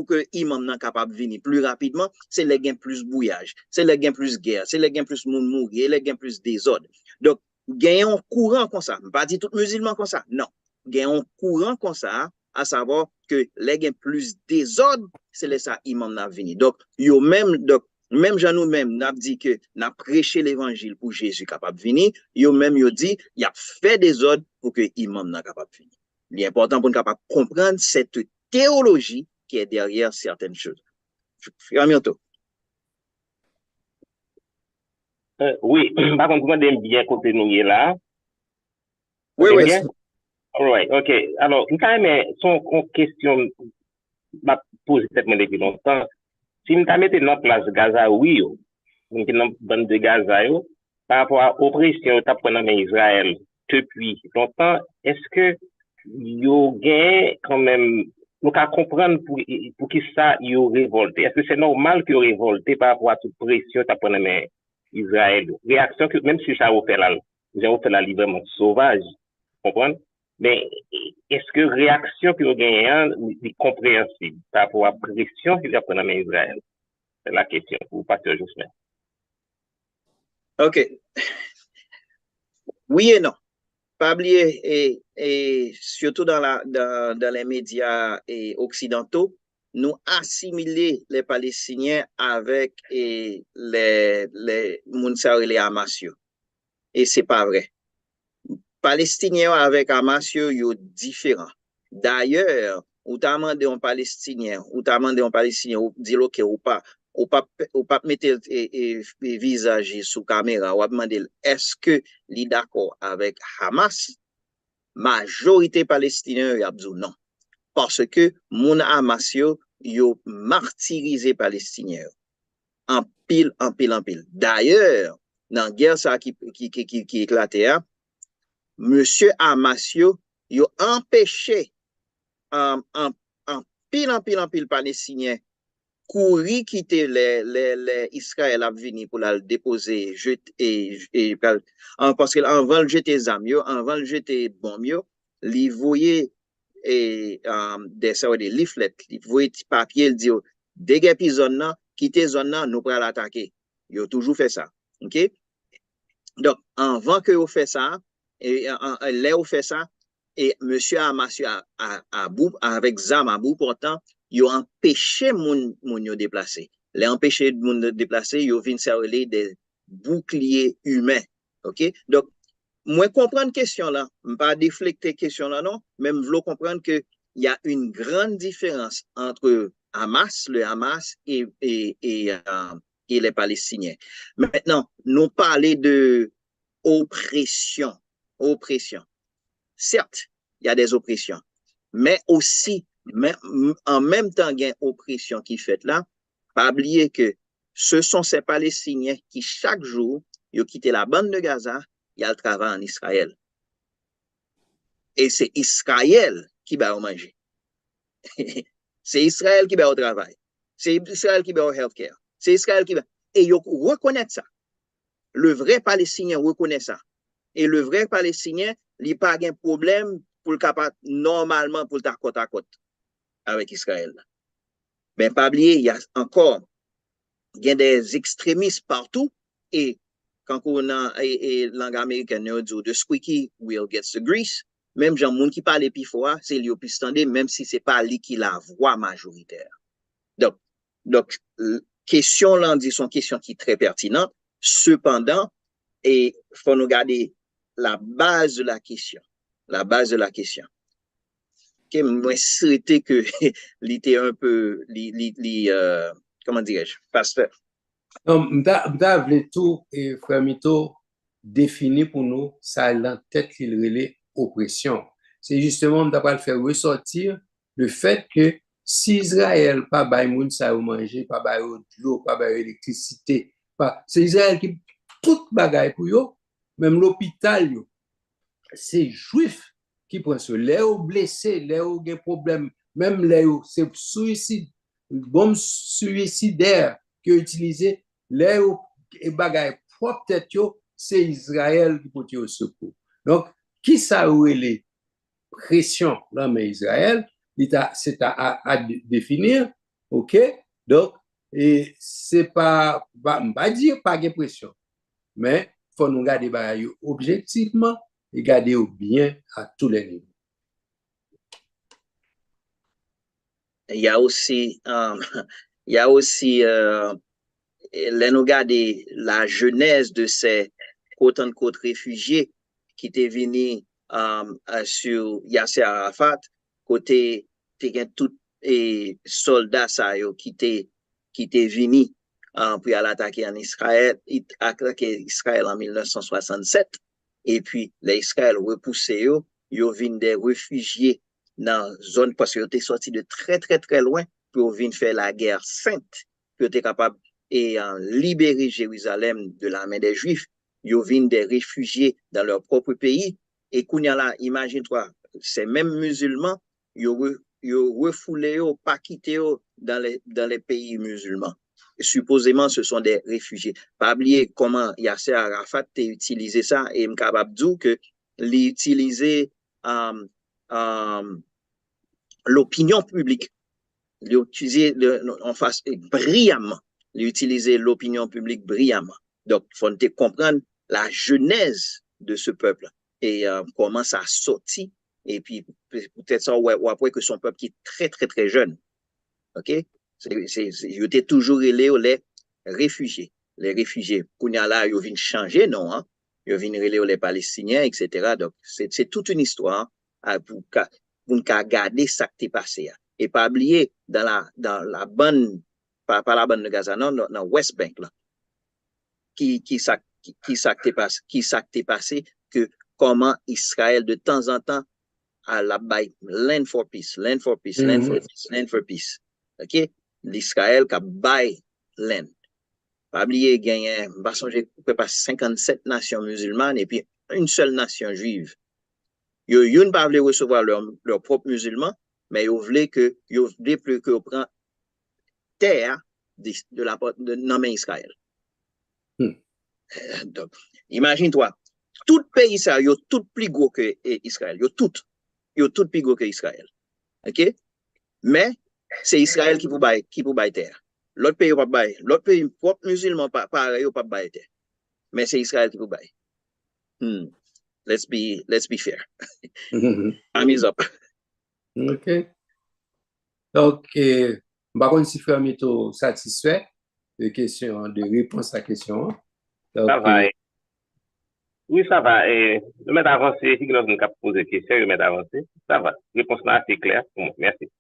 que imam n'a capable de venir plus rapidement, c'est les gains plus bouillage, c'est les gains plus guerre, c'est les gains plus moun mourir, les gains plus désordre. Donc, gain un courant comme ça, pas dit tout musulman comme ça, non. Gain un courant comme ça, à savoir que les gains plus désordre, c'est les ça imam n'a venir. Donc, yo même même gens nous-mêmes, n'a dit que n'a prêché l'évangile pour Jésus capable de venir, yo même yo dit, y a fait des ordres pour que imam n'a capable de venir. L'important pour nous capable comprendre cette théologie qui est derrière certaines choses. À bientôt. Oui, par contre, moi, j'aime bien côté nous là. Oui, oui. All right, OK. Alors, quand même, son question, m'a posé cette depuis longtemps. Si nous mettons dans place Gaza, oui, nous dans bande de Gaza, par rapport à l'oppression que tu as dans Israël depuis longtemps, est-ce que yo gain quand même, nous qu'à comprendre pour qui ça yo révolté? Est-ce que c'est normal que yo révolté par rapport à toute pression que tu as dans Israël? Réaction que même si ça vous fait la librement sauvage, comprendre? Mais est-ce que réaction que vous gagnez est compréhensible par rapport à la pression que vous avez dans Israël? C'est la question pour Pasteur Jocelyn. OK. Oui et non. Pas oublier, et surtout dans les médias occidentaux, nous assimiler les Palestiniens avec les Mounsar et les Hamasio. Et c'est pas vrai. Palestiniens avec Hamasio, ils sont différents. D'ailleurs, ou t'as demandé un Palestinien, ou dit OK ou pas mettre visage sous caméra, ou demander est-ce que li d'accord avec Hamas? Majorité palestinienne a dit non. Parce que moun Hamas yo martyrisé palestinien. En pile. D'ailleurs, dans la guerre ça qui éclatait, monsieur Hamas yo empêché en pile palestinien courir quitter les Israël a venu pour la déposer parce qu'en va le jeter zamio, en va le jeter bombio, li voyait des leaflets, li voyait papier, il dit dégage zone là, quitter zone là, nous pour l'attaquer. Yo toujours fait ça. OK? Donc avant que vous fait ça et là vous fait ça et monsieur Hamasio avec zam à bout portant yo empêché moun yo déplacer. Les empêcher moun de déplacer, yo vinn servir des boucliers humains. OK? Donc moi comprendre question là, pas déflecter question là non, même vouloir comprendre que il y a une grande différence entre le Hamas et les Palestiniens. Maintenant, nous parler de oppression. Certes, il y a des oppressions, mais aussi en même temps, il y a une oppression qui fait là. Pas oublier que ce sont ces Palestiniens qui, chaque jour, ils ont quitté la bande de Gaza, ils ont travaillé en Israël. Et c'est Israël qui va manger. C'est Israël qui va au travail. C'est Israël qui va au healthcare. C'est Israël qui va. Et ils reconnaissent ça. Le vrai Palestinien reconnaît ça. Et le vrai Palestinien, il n'a pas de problème pour le capable normalement pour le côte à côte avec Israël. Mais pas oublier, il y a encore des extrémistes partout et quand on a langue américaine on dit the squeaky wheel gets the grease, même gens moun qui parle plus fort, c'est lui plus tendé même si c'est pas lui qui la voix majoritaire. Donc question là dit son question qui est très pertinente. Cependant, et faut nous garder la base de la question. OK, moi souhaité que l'était un peu comment dirais-je, pasteur. Donc, m'ta vle tout et frère Mito définir pour nous ça dans tête qu'il relait oppression. C'est justement m'ta pas le faire ressortir le fait que si Israël pas bay moun ça ou manger, pas bay de l'eau, pas bay électricité, pas c'est Israël qui tout bagay pour yo, même l'hôpital yo, c'est juif qui prend ce les blessés, les gen problème, même les c'est suicide, bombe suicidaire qui est utilisé les bagay propre tête yo, c'est Israël qui peut au secours. Donc qui ça ou les pression dans mais Israël, c'est à définir, OK? Donc et c'est pas dire pas de pression, mais faut nous garder bagay objectivement et garder bien à tous les niveaux. Il y a aussi il y a aussi là nous garder la genèse de ces quote-unquote réfugiés qui étaient venus sur Yasser Arafat côté tout et soldats ça yo qui étaient venus pour aller attaquer en Israël, attaquer Israël en 1967 et puis les Israël repoussé yo viennent des réfugiés dans zone parce qu'ils étaient sortis de très très très loin pour venir faire la guerre sainte, pour être capable et libérer Jérusalem de la main des Juifs. Ils viennent des réfugiés dans leur propre pays. Et là, imagine-toi, ces mêmes musulmans, ils refoulé, pas quitté dans les pays musulmans. Et supposément, ce sont des réfugiés. Pas oublier comment Yasser Arafat a utilisé ça et je capable de dire que l'utiliser l'opinion publique. L'utiliser en face brillamment. L'utiliser l'opinion publique brillamment. Donc, il faut comprendre la genèse de ce peuple et comment ça a sorti. Et puis, peut-être ça, ou après que son peuple qui est très, très, très jeune. OK? Il était toujours les réfugiés. Les réfugiés. Kounya là, ils viennent changer, non? Hein? Ils viennent les Palestiniens, etc. Donc, c'est toute une histoire pour nous garder ça qui est passé. Et pas oublier dans la bande, pas la bande de Gaza, non, dans West Bank, là, qui s'est passé, que comment Israël, de temps en temps, à la baille, land for peace, land for peace, land for peace, land for peace. OK? L'Israël qui a baille land. Pas oublier, gagné, pas 57 nations musulmanes et puis une seule nation juive. Ils ne pas recevoir leurs propres musulmans, mais ils voulaient plus que prend terre de la nommer Israël. Donc, imagine-toi, tout pays ça, ils sont tout plus gros que Israël. Ils sont tout plus gros que Israël. OK? Mais c'est Israël qui peut bailler terre. L'autre pays pas bailler. L'autre pays propre musulman pareil pas bailler terre. Mais c'est Israël qui peut bailler. Let's be fair. Time is up. OK. Donc, par contre, si frère Mito satisfait de réponse à la question. Donc, ça va. Oui, ça va. Le mettre avancé, si nous avons posé des questions, le mettre avancé, ça va. Réponse là, c'est clair. Merci.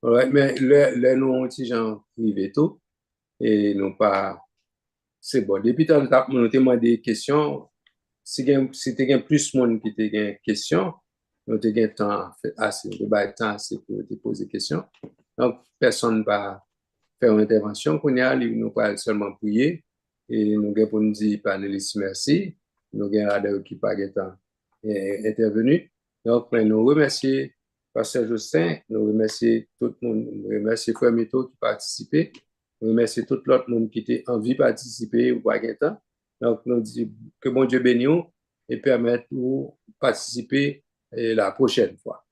Ouais, mais le nous, si j'en privé tout, et non pas, c'est bon. Depuis tant que nous avons demandé des questions, si c'était plus de monde qui te des questions, nous avons temps assez, temps assez pour te poser des questions. Donc, personne ne va faire une intervention. Nous pas seulement prier et nous avons pour nous dire, panélistes, merci. Nous avons qui pas intervenu. Donc, nous remercions Pasteur Justin, nous remercions tout le monde, nous remercions Frère Mito qui participait, nous remercions tout l'autre monde qui était envie de participer ou pas temps. Donc, nous disons que bon Dieu bénisse et permette de participer la prochaine fois.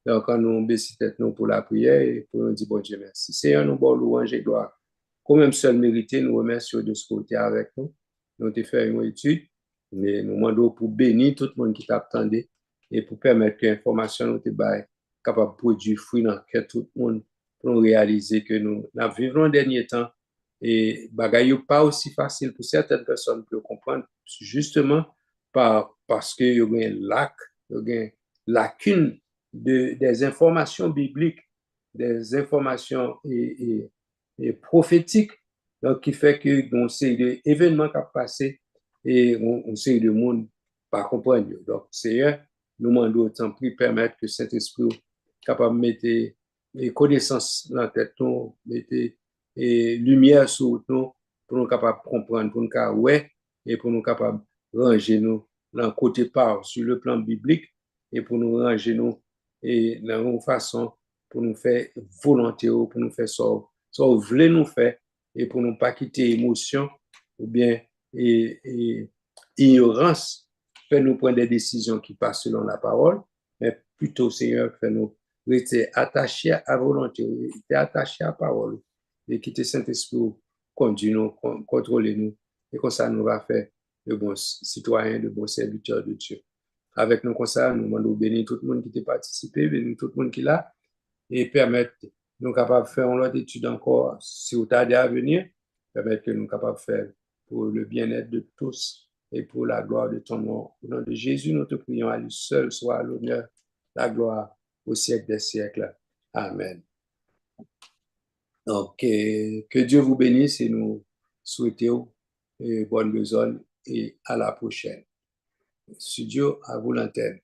Donc, nous baissons tête nous pour la prière et pour nous dire bon Dieu merci. C'est un bon louange et gloire. Quand même seul mérité, nous remercions de ce côté avec nous. Nous avons fait une étude, mais nous demandons pour bénir tout le monde qui t'attendait et pour permettre que l'information nous soit capable de produire fruit dans que tout le monde pour réaliser que nous vivons en dernier temps et bagaille pas aussi facile pour certaines personnes pour comprendre justement parce que il y a un lac, il y a une lacune des informations bibliques, des informations et prophétiques, donc qui fait que on sait des événements qui ont passé et on sait de monde pas comprendre. Donc, Seigneur, nous demandons autant plus permettre que Saint-Esprit capable de mettre les connaissances dans la tête, mettre lumière sur nous pour nous capables de comprendre, pour nous capables ouais et pour nous capables de ranger nous dans le côté part sur le plan biblique et pour nous ranger nous et dans une façon pour nous faire volonté, pour nous faire ça vous voulez nous faire et pour ne pas quitter émotion ou bien ignorance, fait nous prendre des décisions qui passent selon la parole, mais plutôt, Seigneur, fait nous rester attachés à volonté, rester attachés à la parole et quitter Saint-Esprit conduire nous, contrôler nous et comme ça nous va faire de bons citoyens, de bons serviteurs de Dieu. Avec nous comme ça, nous demandons bénir tout le monde qui a participé, bénir tout le monde qui est là et permettre nous capables de faire une autre étude encore si vous tardez à venir, permettre que nous capables de faire pour le bien-être de tous et pour la gloire de ton nom. Au nom de Jésus, nous te prions, à lui seul soit l'honneur, la gloire au siècle des siècles. Amen. Donc, que Dieu vous bénisse et nous souhaitons bonne besogne et à la prochaine. Studio, à vous l'antenne.